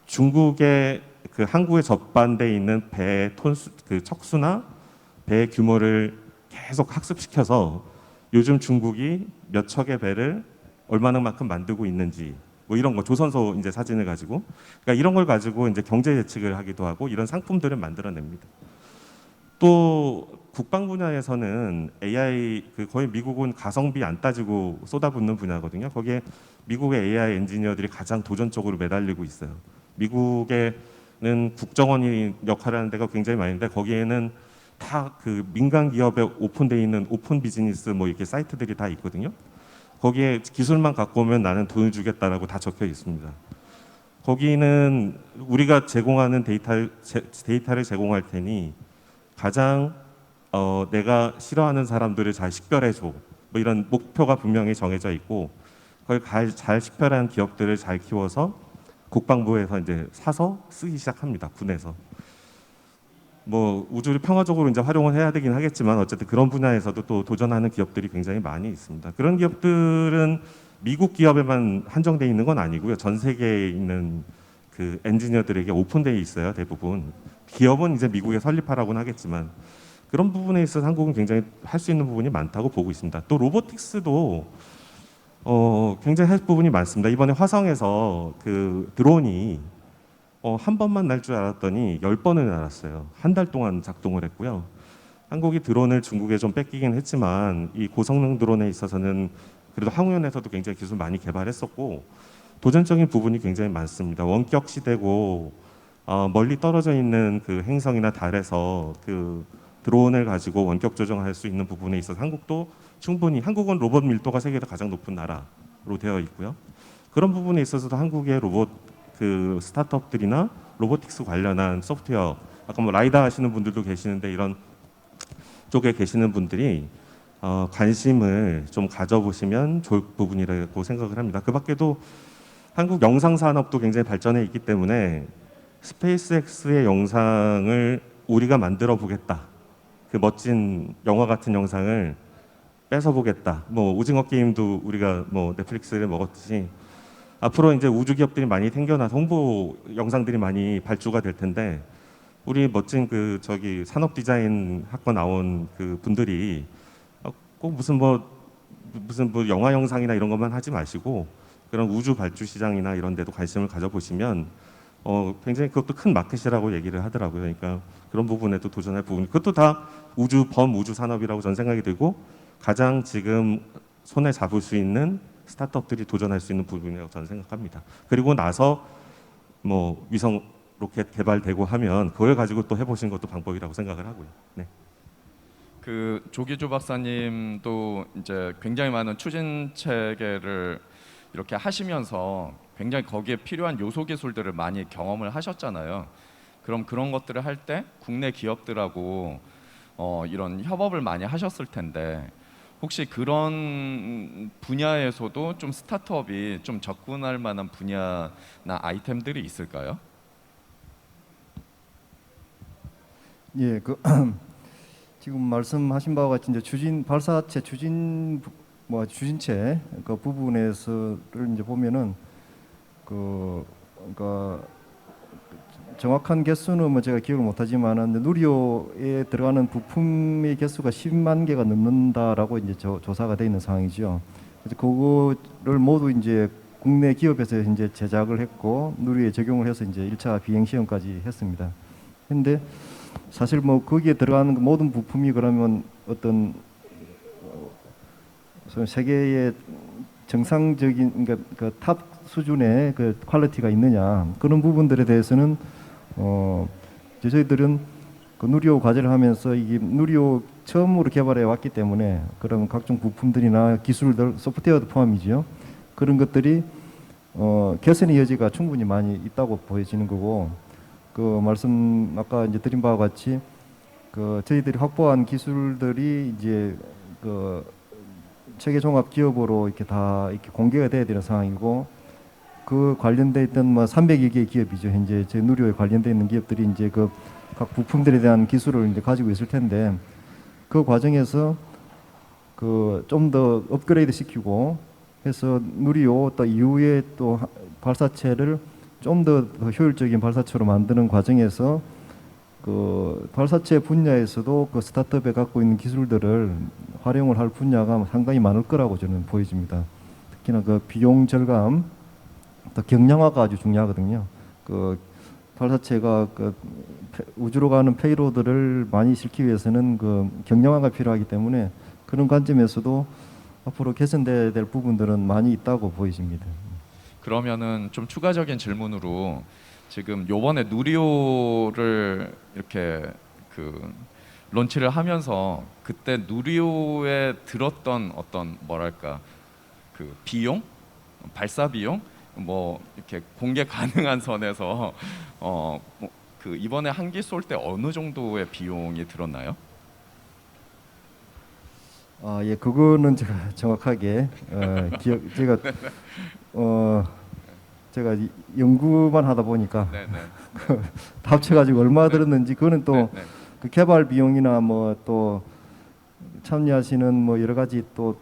중국의 그 항구에 접반돼 있는 배의 톤수, 그 척수나 배의 규모를 계속 학습시켜서 요즘 중국이 몇 척의 배를 얼마나만큼 만들고 있는지 뭐 이런 거 조선소 이제 사진을 가지고 그러니까 이런 걸 가지고 이제 경제 예측을 하기도 하고 이런 상품들을 만들어냅니다. 또 국방 분야에서는 AI 그 거의 미국은 가성비 안 따지고 쏟아붓는 분야거든요. 거기에 미국의 AI 엔지니어들이 가장 도전적으로 매달리고 있어요. 미국에는 국정원이 역할을 하는 데가 굉장히 많은데 거기에는 다 그 민간 기업에 오픈되어 있는 오픈 비즈니스 뭐 이렇게 사이트들이 다 있거든요. 거기에 기술만 갖고 오면 나는 돈을 주겠다라고 다 적혀 있습니다. 거기는 우리가 제공하는 데이터를 제공할 테니 가장 내가 싫어하는 사람들을 잘 식별해줘. 뭐 이런 목표가 분명히 정해져 있고 그걸 잘 식별한 기업들을 잘 키워서 국방부에서 이제 사서 쓰기 시작합니다. 군에서. 뭐 우주를 평화적으로 이제 활용을 해야 되긴 하겠지만 어쨌든 그런 분야에서도 또 도전하는 기업들이 굉장히 많이 있습니다. 그런 기업들은 미국 기업에만 한정돼 있는 건 아니고요. 전 세계에 있는 그 엔지니어들에게 오픈돼 있어요. 대부분 기업은 이제 미국에 설립하라고는 하겠지만 그런 부분에 있어서 한국은 굉장히 할 수 있는 부분이 많다고 보고 있습니다. 또 로보틱스도 굉장히 할 부분이 많습니다. 이번에 화성에서 그 드론이 한 번만 날 줄 알았더니 10번을 날았어요. 한 달 동안 작동을 했고요. 한국이 드론을 중국에 좀 뺏기긴 했지만 이 고성능 드론에 있어서는 그래도 항우연에서도 굉장히 기술 많이 개발했었고 도전적인 부분이 굉장히 많습니다. 원격 시대고 멀리 떨어져 있는 그 행성이나 달에서 그 드론을 가지고 원격 조정할 수 있는 부분에 있어서 한국도 충분히 한국은 로봇 밀도가 세계에서 가장 높은 나라로 되어 있고요. 그런 부분에 있어서도 한국의 로봇 그 스타트업들이나 로보틱스 관련한 소프트웨어 아까 뭐 라이다 하시는 분들도 계시는데 이런 쪽에 계시는 분들이 관심을 좀 가져보시면 좋을 부분이라고 생각을 합니다. 그 밖에도 한국 영상 산업도 굉장히 발전해 있기 때문에 스페이스X의 영상을 우리가 만들어 보겠다. 그 멋진 영화 같은 영상을 뺏어 보겠다. 뭐 오징어 게임도 우리가 뭐 넷플릭스를 먹었듯이 앞으로 이제 우주 기업들이 많이 생겨나서 홍보 영상들이 많이 발주가 될 텐데 우리 멋진 그 저기 산업 디자인 학과 나온 그 분들이 꼭 무슨 뭐 영화 영상이나 이런 것만 하지 마시고 그런 우주 발주 시장이나 이런 데도 관심을 가져보시면 굉장히 그것도 큰 마켓이라고 얘기를 하더라고요. 그러니까 그런 부분에도 도전할 부분 그것도 다 범우주 산업이라고 저는 생각이 들고 가장 지금 손에 잡을 수 있는 스타트업들이 도전할 수 있는 부분이라고 저는 생각합니다. 그리고 나서 뭐 위성 로켓 개발되고 하면 그걸 가지고 또 해보신 것도 방법이라고 생각을 하고요. 네. 그 조기주 박사님도 이제 굉장히 많은 추진 체계를 이렇게 하시면서 굉장히 거기에 필요한 요소 기술들을 많이 경험을 하셨잖아요. 그럼 그런 것들을 할 때 국내 기업들하고 이런 협업을 많이 하셨을 텐데 혹시 그런 분야에서도 좀 스타트업이 좀 접근할 만한 분야나 아이템들이 있을까요? 예, 그 지금 말씀하신 바와 같이 이제 발사체 추진체 그 부분에서를 이제 보면은 그러니까 정확한 개수는 뭐 제가 기억을 못하지만은 누리호에 들어가는 부품의 개수가 10만 개가 넘는다라고 이제 조사가 돼 있는 상황이죠. 그래서 그거를 모두 이제 국내 기업에서 이제 제작을 했고 누리호에 적용을 해서 이제 1차 비행 시험까지 했습니다. 근데 사실 뭐 거기에 들어가는 그 모든 부품이 그러면 어떤 세계의 정상적인 그러니까 그 탑 수준의 그 퀄리티가 있느냐 그런 부분들에 대해서는 저희들은 그 누리호 과제를 하면서 이게 누리호 처음으로 개발해 왔기 때문에 그런 각종 부품들이나 기술들 소프트웨어도 포함이지요. 그런 것들이 개선의 여지가 충분히 많이 있다고 보여지는 거고 그 말씀 아까 이제 드린 바와 같이 그 저희들이 확보한 기술들이 이제 그 체계 종합 기업으로 이렇게 다 이렇게 공개가 돼야 되는 상황이고 그 관련돼 있던 뭐 300여 개의 기업이죠. 현재 제 누리호에 관련돼 있는 기업들이 이제 그 각 부품들에 대한 기술을 이제 가지고 있을 텐데 그 과정에서 그 좀 더 업그레이드 시키고 해서 누리호 또 이후에 또 발사체를 좀 더 효율적인 발사체로 만드는 과정에서 그 발사체 분야에서도 그 스타트업에 갖고 있는 기술들을 활용을 할 분야가 상당히 많을 거라고 저는 보여집니다. 특히나 그 비용 절감, 또 경량화가 아주 중요하거든요. 그 발사체가 그 우주로 가는 페이로드를 많이 실기 위해서는 그 경량화가 필요하기 때문에 그런 관점에서도 앞으로 개선돼야 될 부분들은 많이 있다고 보여집니다. 그러면은 좀 추가적인 질문으로 지금 요번에 누리호를 이렇게 그 론치를 하면서 그때 누리호에 들었던 어떤 뭐랄까 그 비용, 발사 비용 뭐 이렇게 공개 가능한 선에서 그 이번에 한 기 쏠 때 어느 정도의 비용이 들었나요? 아, 예, 그거는 제가 정확하게 제가 제가 연구만 하다 보니까 다 합쳐가지고 얼마 들었는지 그거는 또 그 개발 비용이나 뭐 또 참여하시는 뭐 여러 가지 또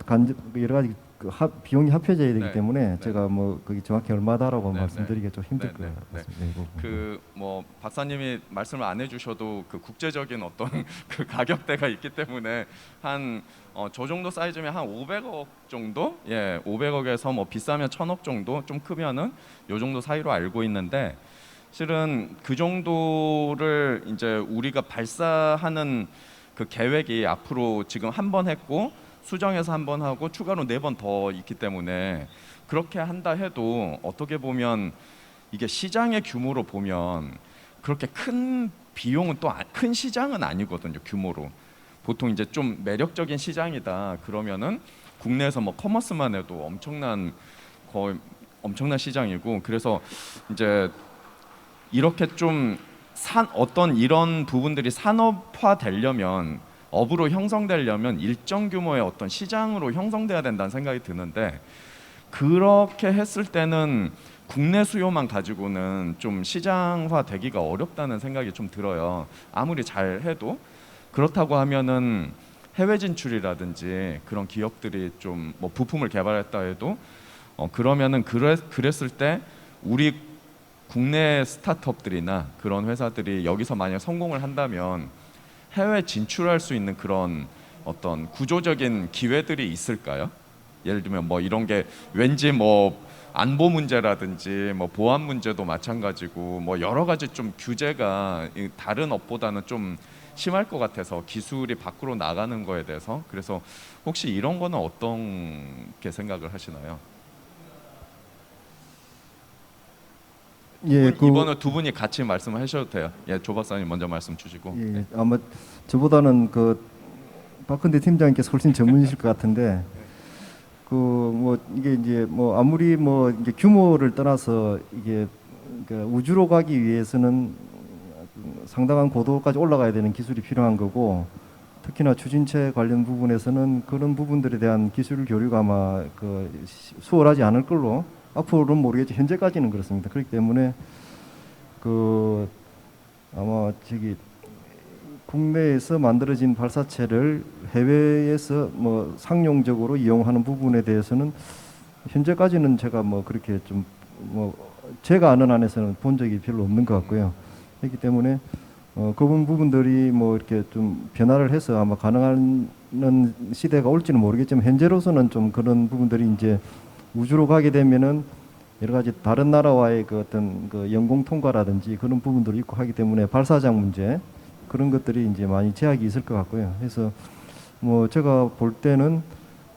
여러 가지 그 비용이 합해져야 되기 때문에 제가 뭐 그게 정확히 얼마다라고 말씀드리기가 좀 힘들 것 같습니다. 그 뭐 박사님이 말씀을 안 해주셔도 그 국제적인 어떤 그 가격대가 있기 때문에 한 저 정도 사이즈면 한 500억 정도, 예, 500억에서 뭐 비싸면 1000억 정도, 좀 크면은 요 정도 사이로 알고 있는데 실은 그 정도를 이제 우리가 발사하는 그 계획이 앞으로 지금 한 번 했고 수정해서 한 번 하고 추가로 4번 더 있기 때문에 그렇게 한다 해도 어떻게 보면 이게 시장의 규모로 보면 그렇게 큰 비용은 또 큰 시장은 아니거든요. 규모로 보통 이제 좀 매력적인 시장이다 그러면은 국내에서 뭐 커머스만 해도 거의 엄청난 시장이고 그래서 이제 이렇게 좀 어떤 이런 부분들이 산업화 되려면 업으로 형성되려면 일정 규모의 어떤 시장으로 형성돼야 된다는 생각이 드는데 그렇게 했을 때는 국내 수요만 가지고는 좀 시장화 되기가 어렵다는 생각이 좀 들어요. 아무리 잘 해도 그렇다고 하면은 해외 진출이라든지 그런 기업들이 좀 뭐 부품을 개발했다 해도 그러면은 그랬을 때 우리 국내 스타트업들이나 그런 회사들이 여기서 만약 성공을 한다면 해외 진출할 수 있는 그런 어떤 구조적인 기회들이 있을까요? 예를 들면 뭐 이런 게 왠지 뭐 안보 문제라든지 뭐 보안 문제도 마찬가지고 뭐 여러 가지 좀 규제가 다른 업보다는 좀 심할 것 같아서 기술이 밖으로 나가는 거에 대해서 그래서 혹시 이런 거는 어떻게 생각을 하시나요? 예, 이번에 두 분이 같이 말씀하셔도 돼요. 예, 조 박사님 먼저 말씀 주시고. 예, 아마 저보다는 그 박근대 팀장님께서 훨씬 전문이실 것 같은데 그 뭐 이게 이제 뭐 아무리 뭐 이제 규모를 떠나서 이게 그 우주로 가기 위해서는 상당한 고도까지 올라가야 되는 기술이 필요한 거고, 특히나 추진체 관련 부분에서는 그런 부분들에 대한 기술 교류가 아마 수월하지 않을 걸로, 앞으로는 모르겠지 현재까지는 그렇습니다. 그렇기 때문에 그 아마 국내에서 만들어진 발사체를 해외에서 뭐 상용적으로 이용하는 부분에 대해서는 현재까지는 제가 뭐 그렇게 좀 뭐 제가 아는 안에서는 본 적이 별로 없는 것 같고요. 그렇기 때문에 그런 부분들이 뭐 이렇게 좀 변화를 해서 아마 가능한 시대가 올지는 모르겠지만, 현재로서는 좀 그런 부분들이 이제 우주로 가게 되면은 여러 가지 다른 나라와의 그 어떤 그 영공 통과라든지 그런 부분들이 있고 하기 때문에 발사장 문제, 그런 것들이 이제 많이 제약이 있을 것 같고요. 그래서 뭐 제가 볼 때는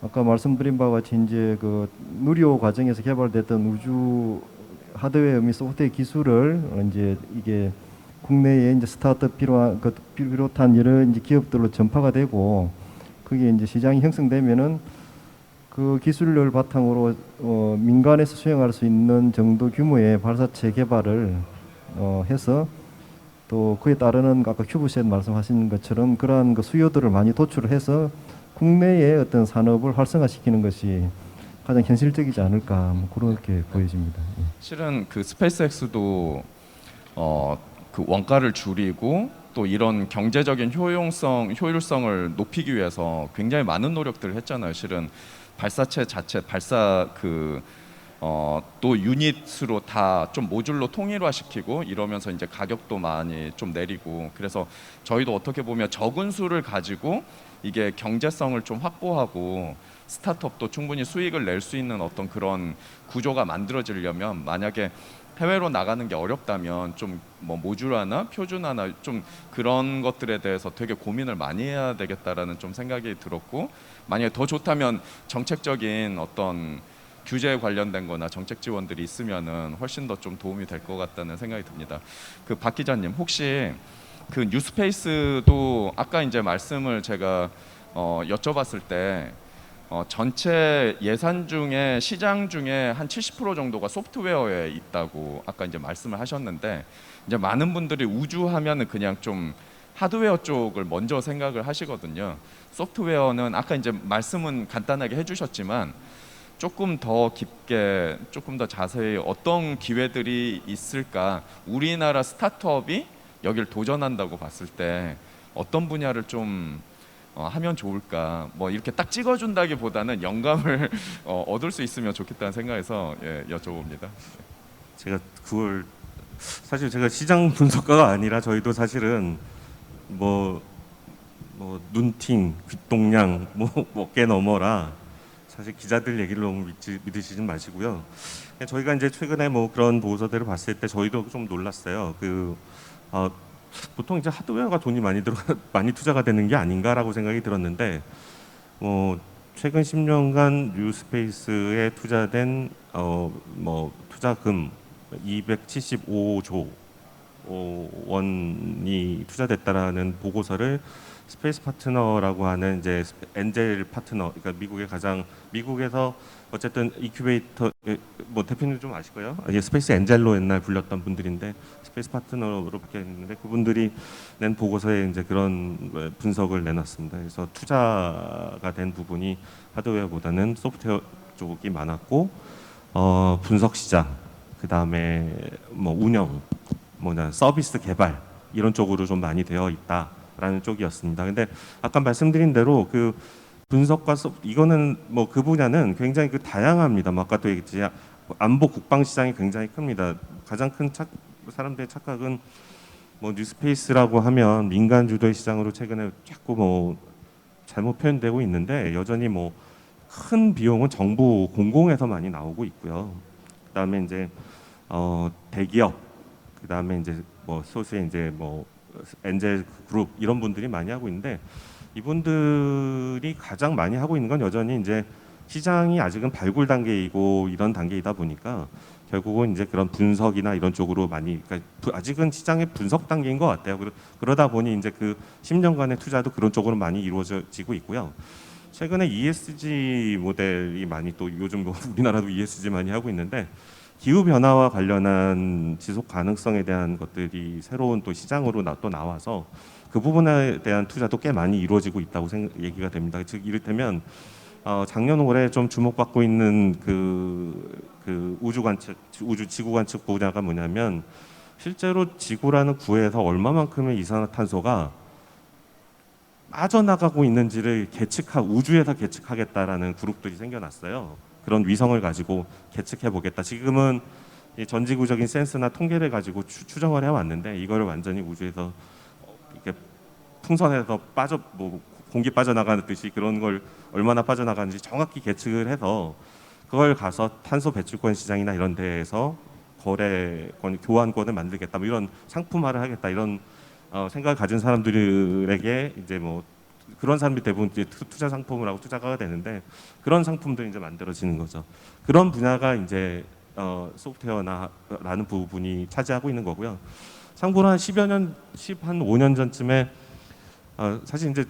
아까 말씀드린 바와 같이 이제 그 누리호 과정에서 개발됐던 우주 하드웨어 및 소프트웨어 기술을 이제 이게 국내에 이제 스타트업 비롯한 여러 이제 기업들로 전파가 되고, 그게 이제 시장이 형성되면은 그 기술을 바탕으로 민간에서 수행할 수 있는 정도 규모의 발사체 개발을 해서, 또 그에 따르는 아까 큐브셋 말씀하신 것처럼 그러한 그 수요들을 많이 도출을 해서 국내의 어떤 산업을 활성화시키는 것이 가장 현실적이지 않을까, 뭐 그렇게 보여집니다. 예. 실은 그 스페이스X도 그 원가를 줄이고 또 이런 경제적인 효율성을 높이기 위해서 굉장히 많은 노력들을 했잖아요. 실은 발사체 자체 또 유닛으로 다 좀 모듈로 통일화시키고 이러면서 이제 가격도 많이 좀 내리고, 그래서 저희도 어떻게 보면 적은 수를 가지고 이게 경제성을 좀 확보하고 스타트업도 충분히 수익을 낼 수 있는 어떤 그런 구조가 만들어지려면, 만약에 해외로 나가는 게 어렵다면 좀 뭐 모듈화나 표준화나 좀 그런 것들에 대해서 되게 고민을 많이 해야 되겠다라는 좀 생각이 들었고, 만약에 더 좋다면 정책적인 어떤 규제에 관련된 거나 정책 지원들이 있으면은 훨씬 더 좀 도움이 될 것 같다는 생각이 듭니다. 그 박 기자님, 혹시 그 뉴스페이스도 아까 이제 말씀을 제가 여쭤봤을 때 전체 예산 중에 시장 중에 한 70% 정도가 소프트웨어에 있다고 아까 이제 말씀을 하셨는데, 이제 많은 분들이 우주 하면은 그냥 좀 하드웨어 쪽을 먼저 생각을 하시거든요. 소프트웨어는 아까 이제 말씀은 간단하게 해주셨지만 조금 더 깊게, 조금 더 자세히 어떤 기회들이 있을까, 우리나라 스타트업이 여길 도전한다고 봤을 때 어떤 분야를 좀 하면 좋을까, 뭐 이렇게 딱 찍어준다기보다는 영감을 얻을 수 있으면 좋겠다는 생각에서 여쭤봅니다. 제가 그걸 사실 제가 시장 분석가가 아니라, 저희도 사실은 뭐 눈팅, 귓동양, 어깨 너머라 사실 기자들 얘기를 너무 믿으시진 마시고요. 저희가 이제 최근에 뭐 그런 보고서들을 봤을 때 저희도 좀 놀랐어요. 보통 이제 하드웨어가 돈이 많이 투자가 되는 게 아닌가라고 생각이 들었는데, 최근 10년간 뉴스페이스에 투자된 투자금 275조 원이 투자됐다라는 보고서를 스페이스 파트너라고 하는 이제 엔젤 파트너, 그러니까 미국에서 어쨌든 인큐베이터, 뭐 대표님 좀 아실 거예요. 이게 스페이스 엔젤로 옛날 불렸던 분들인데 스페이스 파트너로 바뀌었는데, 그분들이 낸 보고서에 이제 그런 분석을 내놨습니다. 그래서 투자가 된 부분이 하드웨어보다는 소프트웨어 쪽이 많았고, 분석 시장, 그 다음에 뭐 운영, 서비스 개발 이런 쪽으로 좀 많이 되어 있다라는 쪽이었습니다. 근데 아까 말씀드린 대로 그 분석과 이거는 뭐 그 분야는 굉장히 다양합니다. 뭐 아까 또 얘기했지, 안보 국방 시장이 굉장히 큽니다. 가장 큰 사람들의 착각은 뭐 뉴스페이스라고 하면 민간 주도의 시장으로 최근에 자꾸 뭐 잘못 표현되고 있는데, 여전히 뭐 큰 비용은 정부 공공에서 많이 나오고 있고요. 그다음에 이제 대기업, 그다음에 이제 뭐 소수의 이제 뭐 엔젤 그룹 이런 분들이 많이 하고 있는데, 이분들이 가장 많이 하고 있는 건 여전히 이제 시장이 아직은 발굴 단계이고 이런 단계이다 보니까 결국은 이제 그런 분석이나 이런 쪽으로 많이, 그러니까 아직은 시장의 분석 단계인 것 같아요. 그러다 보니 이제 그 10년간의 투자도 그런 쪽으로 많이 이루어지고 있고요. 최근에 ESG 모델이 많이 또 요즘 뭐 우리나라도 ESG 많이 하고 있는데 기후 변화와 관련한 지속 가능성에 대한 것들이 새로운 또 시장으로 또 나와서 그 부분에 대한 투자도 꽤 많이 이루어지고 있다고 얘기가 됩니다. 즉 이를테면 작년 올해 좀 주목받고 있는 그 우주 지구 관측 분야가 뭐냐면 실제로 지구라는 구에서 얼마만큼의 이산화탄소가 빠져나가고 있는지를 우주에서 계측하겠다라는 그룹들이 생겨났어요. 그런 위성을 가지고 계측해 보겠다. 지금은 이 전지구적인 센스나 통계를 가지고 추정을 해왔는데 이거를 완전히 우주에서 이렇게 풍선에서 공기 빠져나가듯이 그런 걸 얼마나 빠져나가는지 정확히 계측을 해서 그걸 가서 탄소 배출권 시장이나 이런 데에서 교환권을 만들겠다. 뭐 이런 상품화를 하겠다. 이런 생각을 가진 사람들에게 이제 뭐 그런 사람들이 대부분 이제 투자 상품을 하고 투자가 되는데 그런 상품들이 이제 만들어지는 거죠. 그런 분야가 이제 소프트웨어나라는 부분이 차지하고 있는 거고요. 참고로 한 5년 전쯤에 사실 이제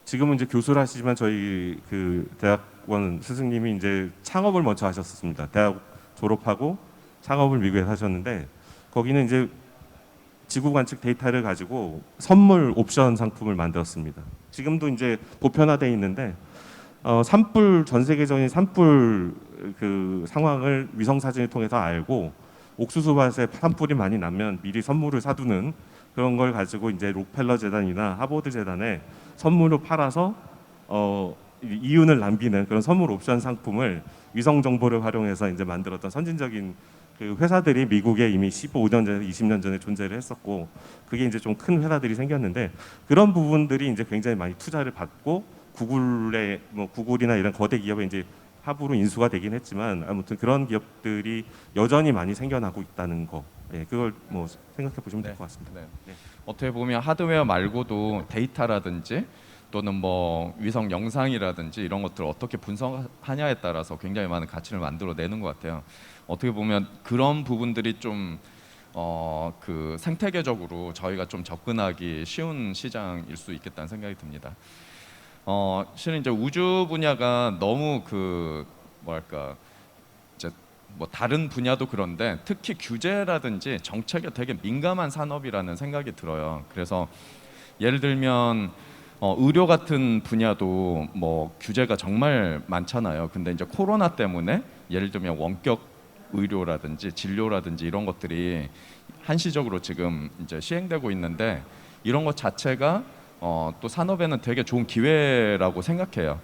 지금은 이제 교수를 하시지만 저희 그 대학원 스승님이 이제 창업을 먼저 하셨습니다. 대학 졸업하고 창업을 미국에서 하셨는데 거기는 이제 지구 관측 데이터를 가지고 선물 옵션 상품을 만들었습니다. 지금도 이제 보편화돼 있는데 전 세계적인 산불 그 상황을 위성 사진을 통해서 알고 옥수수밭에 산불이 많이 나면 미리 선물을 사두는 그런 걸 가지고 이제 록펠러 재단이나 하버드 재단에 선물로 팔아서 이윤을 남기는 그런 선물 옵션 상품을 위성 정보를 활용해서 이제 만들었던 선진적인 그 회사들이 미국에 이미 15년 전에 20년 전에 존재를 했었고 그게 이제 좀 큰 회사들이 생겼는데 그런 부분들이 이제 굉장히 많이 투자를 받고 구글이나 이런 거대 기업에 이제 합으로 인수가 되긴 했지만 아무튼 그런 기업들이 여전히 많이 생겨나고 있다는 거, 그걸 뭐 생각해 보시면 될 것 같습니다. 네. 네. 어떻게 보면 하드웨어 말고도 데이터라든지 또는 뭐 위성 영상이라든지 이런 것들을 어떻게 분석하냐에 따라서 굉장히 많은 가치를 만들어내는 것 같아요. 어떻게 보면 그런 부분들이 좀 그 생태계적으로 저희가 좀 접근하기 쉬운 시장일 수 있겠다는 생각이 듭니다. 실은 이제 우주 분야가 너무 그 뭐랄까 이제 뭐 다른 분야도 그런데 특히 규제라든지 정책에 되게 민감한 산업이라는 생각이 들어요. 그래서 예를 들면 의료 같은 분야도 뭐 규제가 정말 많잖아요. 근데 이제 코로나 때문에 예를 들면 원격 의료라든지 진료라든지 이런 것들이 한시적으로 지금 이제 시행되고 있는데 이런 것 자체가 또 산업에는 되게 좋은 기회라고 생각해요.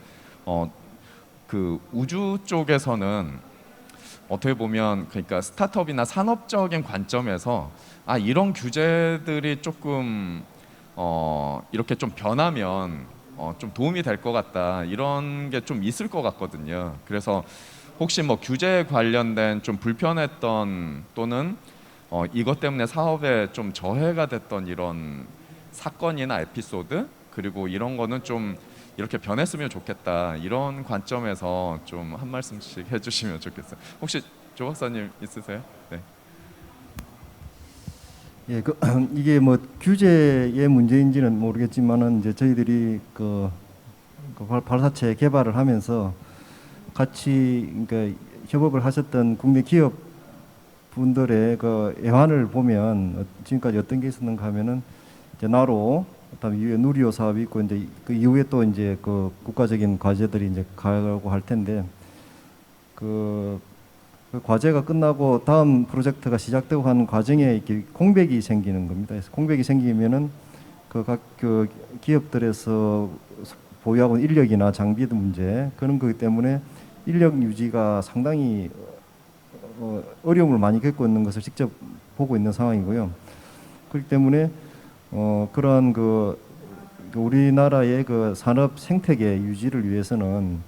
그 우주 쪽에서는 어떻게 보면 그러니까 스타트업이나 산업적인 관점에서 이런 규제들이 조금 이렇게 좀 변하면 좀 도움이 될 것 같다 이런 게 좀 있을 것 같거든요. 그래서 혹시 뭐 규제 관련된 좀 불편했던 또는 이것 때문에 사업에 좀 저해가 됐던 이런 사건이나 에피소드 그리고 이런 거는 좀 이렇게 변했으면 좋겠다 이런 관점에서 좀 한 말씀씩 해주시면 좋겠어요. 혹시 조 박사님 있으세요? 네. 예, 이게 뭐 규제의 문제인지는 모르겠지만은 이제 저희들이 그 발사체 개발을 하면서 같이 그러니까 협업을 하셨던 국내 기업 분들의 그 애환을 보면 지금까지 어떤 게 있었는가 하면은 이제 나로 그다음에 이후에 누리호 사업이 있고 이제 그 이후에 또 이제 그 국가적인 과제들이 이제 가고 할 텐데 그 과제가 끝나고 다음 프로젝트가 시작되고 하는 과정에 이렇게 공백이 생기는 겁니다. 그래서 공백이 생기면은 각 기업들에서 보유하고 있는 인력이나 장비의 문제 그런 거기 때문에 인력 유지가 상당히 어려움을 많이 겪고 있는 것을 직접 보고 있는 상황이고요. 그렇기 때문에 그런 우리나라의 그 산업 생태계 유지를 위해서는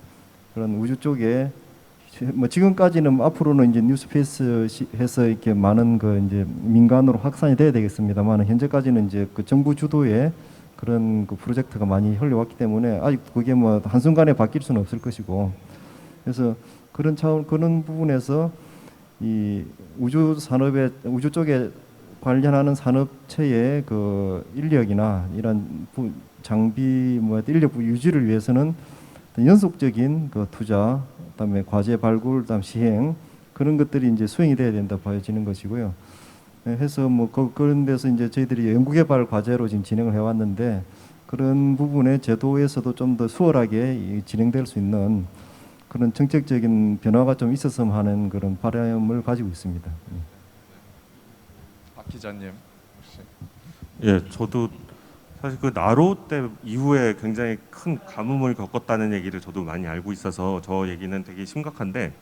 그런 우주 쪽에 뭐 지금까지는 앞으로는 이제 뉴스페이스에서 이렇게 많은 이제 민간으로 확산이 돼야 되겠습니다만 현재까지는 이제 그 정부 주도의 그런 그 프로젝트가 많이 흘러왔기 때문에 아직 그게 뭐 한순간에 바뀔 수는 없을 것이고 그래서 그런 부분에서 이 우주 쪽에 관련하는 산업체의 그 인력이나 이런 장비 인력 유지를 위해서는 연속적인 그 투자, 그다음에 과제 발굴, 그다음 시행 그런 것들이 이제 수행이 돼야 된다 봐지는 것이고요. 해서 뭐 그런 데서 이제 저희들이 연구개발 과제로 지금 진행을 해왔는데 그런 부분에 제도에서도 좀 더 수월하게 진행될 수 있는 그런 정책적인 변화가 좀 있었으면 하는 그런 바람을 가지고 있습니다. 박 기자님 혹시. 예, 저도 사실 그 나로 때 이후에 굉장히 큰 가뭄을 겪었다는 얘기를 저도 많이 알고 있어서 저 얘기는 되게 심각한데,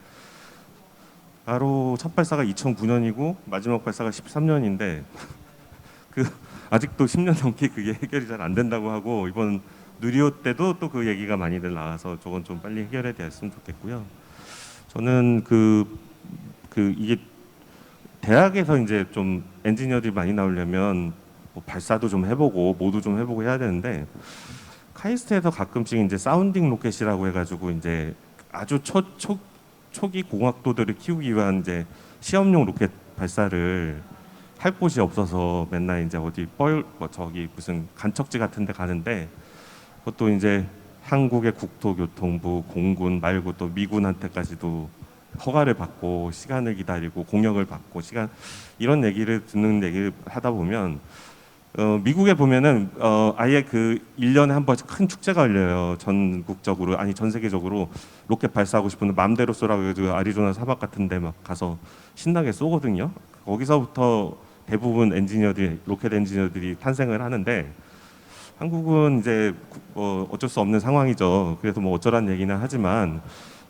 나로 첫 발사가 2009년이고 마지막 발사가 13년인데 그 아직도 10년 넘게 그게 해결이 잘 안 된다고 하고, 이번 누리호 때도 또 그 얘기가 많이들 나와서 저건 좀 빨리 해결이 됐으면 좋겠고요. 저는 이게 대학에서 이제 좀 엔지니어들이 많이 나오려면 뭐 발사도 좀 해보고 모두 좀 해보고 해야 되는데, 카이스트에서 가끔씩 이제 사운딩 로켓이라고 해가지고 이제 아주 초기 공학도들을 키우기 위한 이제 시험용 로켓 발사를 할 곳이 없어서 맨날 이제 어디 저기 무슨 간척지 같은 데 가는데, 그것도 이제 한국의 국토교통부, 공군 말고 또 미군한테까지도 허가를 받고 시간을 기다리고 공역을 받고 이런 얘기를 하다 보면 미국에 보면은 아예 그 1년에 한 번씩 큰 축제가 열려요. 전국적으로, 아니 전 세계적으로. 로켓 발사하고 싶은데 마음대로 쏘라고 해서 아리조나 사막 같은 데 막 가서 신나게 쏘거든요. 거기서부터 대부분 로켓 엔지니어들이 탄생을 하는데, 한국은 이제 어쩔 수 없는 상황이죠. 그래서 뭐 어쩌란 얘기는 하지만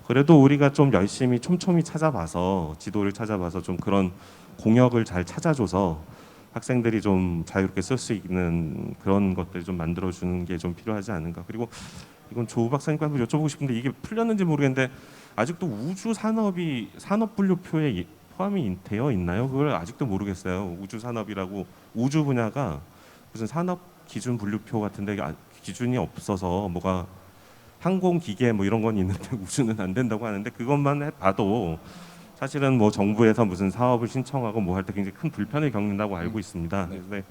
그래도 우리가 좀 열심히 촘촘히 찾아봐서, 지도를 찾아봐서 좀 그런 공역을 잘 찾아줘서 학생들이 좀 자유롭게 쓸 수 있는 그런 것들 좀 만들어주는 게 좀 필요하지 않은가. 그리고 이건 조 박사님께 한번 여쭤보고 싶은데, 이게 풀렸는지 모르겠는데 아직도 우주 산업이 산업 분류표에 포함이 되어 있나요? 그걸 아직도 모르겠어요. 우주 산업이라고 우주 분야가 무슨 산업 기준 분류표 같은데 기준이 없어서, 뭐가 항공 기계 뭐 이런 건 있는데 우주는 안 된다고 하는데, 그것만 봐도 사실은 뭐 정부에서 무슨 사업을 신청하고 뭐 할 때 굉장히 큰 불편을 겪는다고 알고 있습니다. 네. 그래서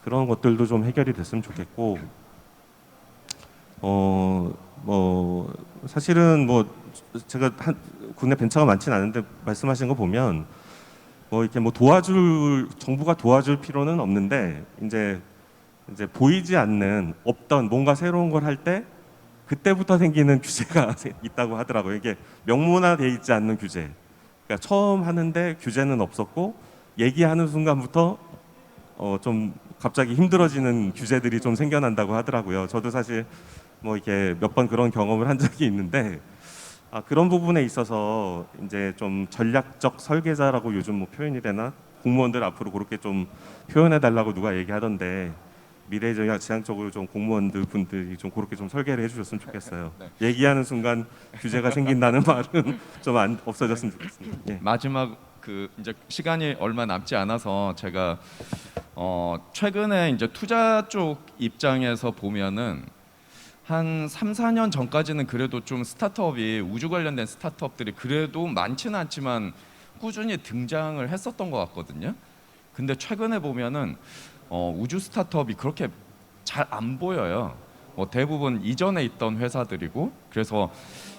그런 것들도 좀 해결이 됐으면 좋겠고, 뭐 사실은 뭐 제가 국내 벤처가 많지는 않은데 말씀하신 거 보면 뭐 이렇게 뭐 정부가 도와줄 필요는 없는데, 이제 보이지 않는 없던 뭔가 새로운 걸 할 때 그때부터 생기는 규제가 있다고 하더라고요. 이게 명문화돼 있지 않는 규제. 그러니까 처음 하는데 규제는 없었고, 얘기하는 순간부터 좀 갑자기 힘들어지는 규제들이 좀 생겨난다고 하더라고요. 저도 사실 뭐 이렇게 몇 번 그런 경험을 한 적이 있는데, 그런 부분에 있어서 이제 좀 전략적 설계자라고 요즘 뭐 표현이 되나? 공무원들 앞으로 그렇게 좀 표현해 달라고 누가 얘기하던데, 미래지향적으로 좀 공무원들 분들이 좀 그렇게 좀 설계를 해주셨으면 좋겠어요. 네. 얘기하는 순간 규제가 생긴다는 말은 좀 없어졌으면 좋겠습니다. 예. 마지막 이제 시간이 얼마 남지 않아서 제가 최근에 이제 투자 쪽 입장에서 보면은 한 3, 4년 전까지는 그래도 좀 스타트업이, 우주 관련된 스타트업들이 그래도 많지는 않지만 꾸준히 등장을 했었던 것 같거든요. 근데 최근에 보면은 우주 스타트업이 그렇게 잘 안 보여요. 대부분 이전에 있던 회사들이고, 그래서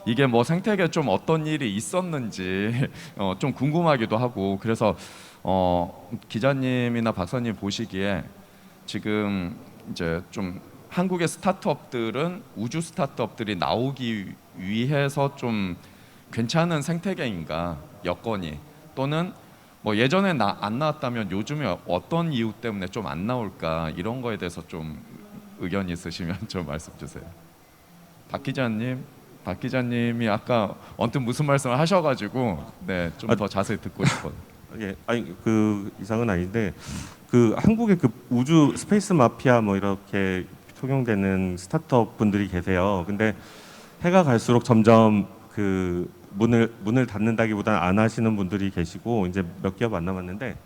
이게 뭐 생태계에 좀 어떤 일이 있었는지 좀 궁금하기도 하고, 그래서 기자님이나 박사님 보시기에 지금 이제 좀 한국의 스타트업들은 우주 스타트업들이 나오기 위해서 좀 괜찮은 생태계인가, 여건이, 또는 뭐 예전에 안 나왔다면 요즘에 어떤 이유 때문에 좀 안 나올까, 이런 거에 대해서 좀 의견 있으시면 좀 말씀 주세요. 박 기자님이 아까 언뜻 무슨 말씀을 하셔가지고 좀 더 자세히 듣고 싶어요. 예, 아니 그 이상은 아닌데, 그 한국의 그 우주 스페이스 마피아 뭐 이렇게 통용되는 스타트업 분들이 계세요. 근데 해가 갈수록 점점 그 문을 닫는다기보다는 안 하시는 분들이 계시고, 이제 몇 기업 안 남았는데,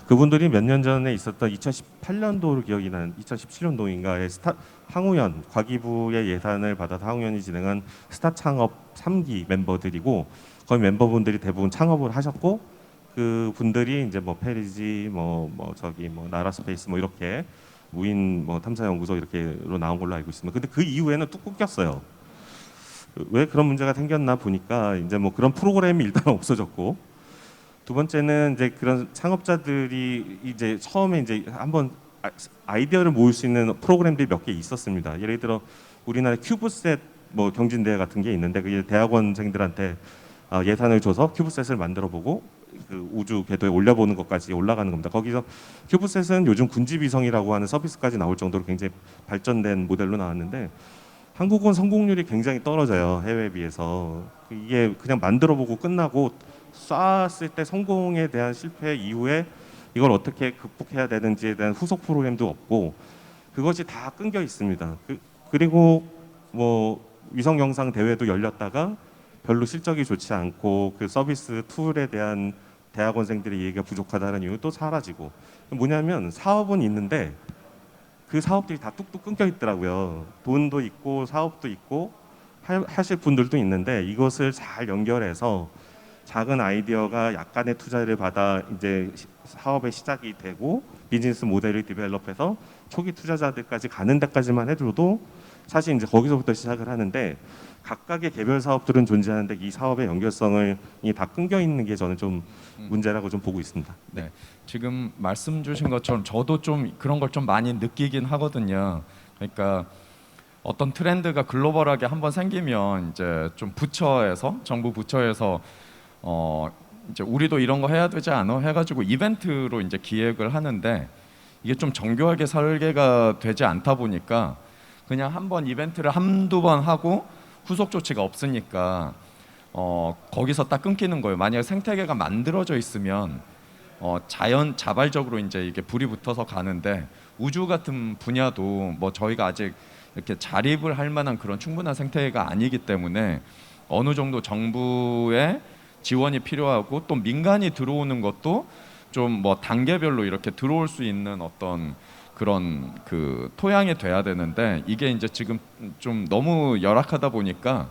그분들이 몇 년 전에 있었던 2018년도로 기억이 나는 2017년도인가에 항우연 과기부의 예산을 받아서 항우연이 진행한 스타 창업 3기 멤버들이고, 거기 멤버분들이 대부분 창업을 하셨고, 그 분들이 이제 뭐 페리지 뭐 저기 뭐 나라스페이스 뭐 이렇게 무인 뭐 탐사 연구소 이렇게로 나온 걸로 알고 있습니다. 근데 그 이후에는 뚝 끊겼어요. 왜 그런 문제가 생겼나 보니까 이제 뭐 그런 프로그램이 일단 없어졌고, 두 번째는 이제 그런 창업자들이 이제 처음에 이제 한번 아이디어를 모을 수 있는 프로그램들이 몇 개 있었습니다. 예를 들어 우리나라 큐브셋 뭐 경진대회 같은 게 있는데, 그게 대학원생들한테 예산을 줘서 큐브셋을 만들어보고 그 우주 궤도에 올려보는 것까지 올라가는 겁니다. 거기서 큐브셋은 요즘 군집위성이라고 하는 서비스까지 나올 정도로 굉장히 발전된 모델로 나왔는데, 한국은 성공률이 굉장히 떨어져요, 해외에 비해서. 이게 그냥 만들어보고 끝나고 쐈을 때 성공에 대한 실패 이후에 이걸 어떻게 극복해야 되는지에 대한 후속 프로그램도 없고, 그것이 다 끊겨 있습니다. 그리고 뭐 위성 영상 대회도 열렸다가 별로 실적이 좋지 않고, 그 서비스 툴에 대한 대학원생들의 이해가 부족하다는 이유 또 사라지고, 뭐냐면 사업은 있는데 그 사업들이 다 뚝뚝 끊겨 있더라고요. 돈도 있고 사업도 있고 하실 분들도 있는데, 이것을 잘 연결해서 작은 아이디어가 약간의 투자를 받아 이제 사업의 시작이 되고 비즈니스 모델을 디벨롭해서 초기 투자자들까지 가는 데까지만 해도 사실 이제 거기서부터 시작을 하는데, 각각의 개별 사업들은 존재하는데 이 사업의 연결성이 다 끊겨 있는 게 저는 좀 문제라고 좀 보고 있습니다. 네, 지금 말씀 주신 것처럼 저도 좀 그런 걸 좀 많이 느끼긴 하거든요. 그러니까 어떤 트렌드가 글로벌하게 한번 생기면 이제 좀 부처에서, 정부 부처에서 이제 우리도 이런 거 해야 되지 않아 해가지고 이벤트로 이제 기획을 하는데, 이게 좀 정교하게 설계가 되지 않다 보니까 그냥 한번 이벤트를 한두 번 하고 후속 조치가 없으니까 거기서 딱 끊기는 거예요. 만약에 생태계가 만들어져 있으면 자발적으로 이제 이게 불이 붙어서 가는데, 우주 같은 분야도 뭐 저희가 아직 이렇게 자립을 할 만한 그런 충분한 생태계가 아니기 때문에 어느 정도 정부의 지원이 필요하고, 또 민간이 들어오는 것도 좀 뭐 단계별로 이렇게 들어올 수 있는 어떤 그런 그 토양이 돼야 되는데, 이게 이제 지금 좀 너무 열악하다 보니까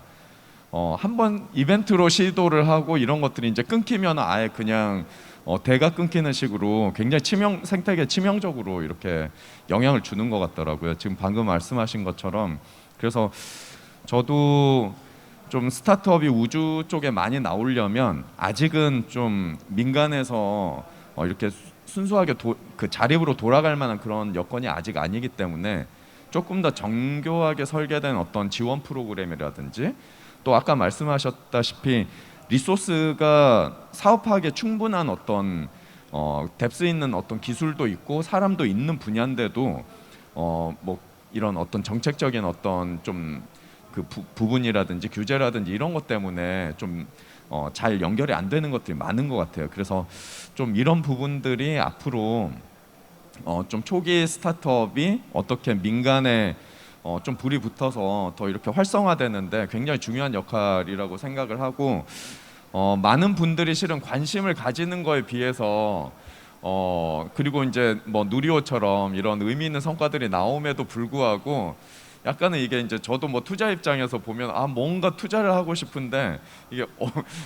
한번 이벤트로 시도를 하고 이런 것들이 이제 끊기면 아예 그냥 대가 끊기는 식으로 굉장히 생태계 치명적으로 이렇게 영향을 주는 것 같더라고요. 지금 방금 말씀하신 것처럼. 그래서 저도 좀 스타트업이 우주 쪽에 많이 나오려면 아직은 좀 민간에서 이렇게 순수하게 그 자립으로 돌아갈 만한 그런 여건이 아직 아니기 때문에 조금 더 정교하게 설계된 어떤 지원 프로그램이라든지, 또 아까 말씀하셨다시피 리소스가 사업하기에 충분한 어떤 뎁스 있는 어떤 기술도 있고 사람도 있는 분야인데도 뭐 이런 어떤 정책적인 어떤 좀 그 부분이라든지 규제라든지 이런 것 때문에 좀 잘 연결이 안 되는 것들이 많은 것 같아요. 그래서 좀 이런 부분들이 앞으로 좀 초기 스타트업이 어떻게 민간에 좀 불이 붙어서 더 이렇게 활성화되는데 굉장히 중요한 역할이라고 생각을 하고, 많은 분들이 실은 관심을 가지는 거에 비해서 그리고 이제 뭐 누리호처럼 이런 의미 있는 성과들이 나옴에도 불구하고 약간은 이게 이제 저도 뭐 투자 입장에서 보면 뭔가 투자를 하고 싶은데 이게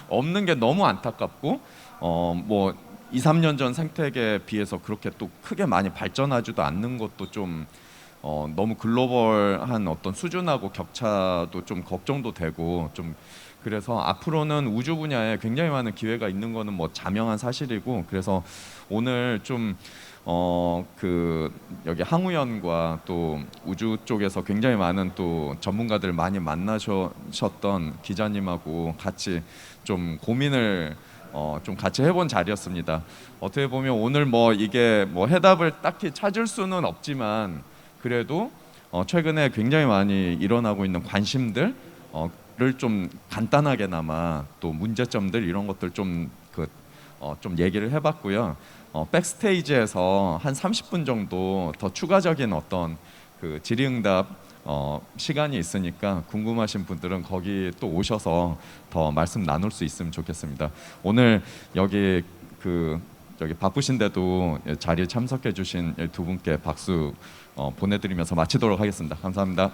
없는 게 너무 안타깝고, 뭐 2, 3년 전 생태계에 비해서 그렇게 또 크게 많이 발전하지도 않는 것도 좀 너무 글로벌한 어떤 수준하고 격차도 좀 걱정도 되고, 좀 그래서 앞으로는 우주 분야에 굉장히 많은 기회가 있는 거는 뭐 자명한 사실이고, 그래서 오늘 좀 그 여기 항우연과 또 우주 쪽에서 굉장히 많은 또 전문가들 많이 만나셨던 기자님하고 같이 좀 고민을 좀 같이 해본 자리였습니다. 어떻게 보면 오늘 뭐 이게 뭐 해답을 딱히 찾을 수는 없지만, 그래도 최근에 굉장히 많이 일어나고 있는 관심들 를 좀 간단하게나마 또 문제점들 이런 것들 좀 얘기를 해봤고요. 백스테이지에서 한 30분 정도 더 추가적인 어떤 그 질의응답 시간이 있으니까 궁금하신 분들은 거기 또 오셔서 더 말씀 나눌 수 있으면 좋겠습니다. 오늘 여기 바쁘신데도 자리에 참석해 주신 두 분께 박수 보내드리면서 마치도록 하겠습니다. 감사합니다.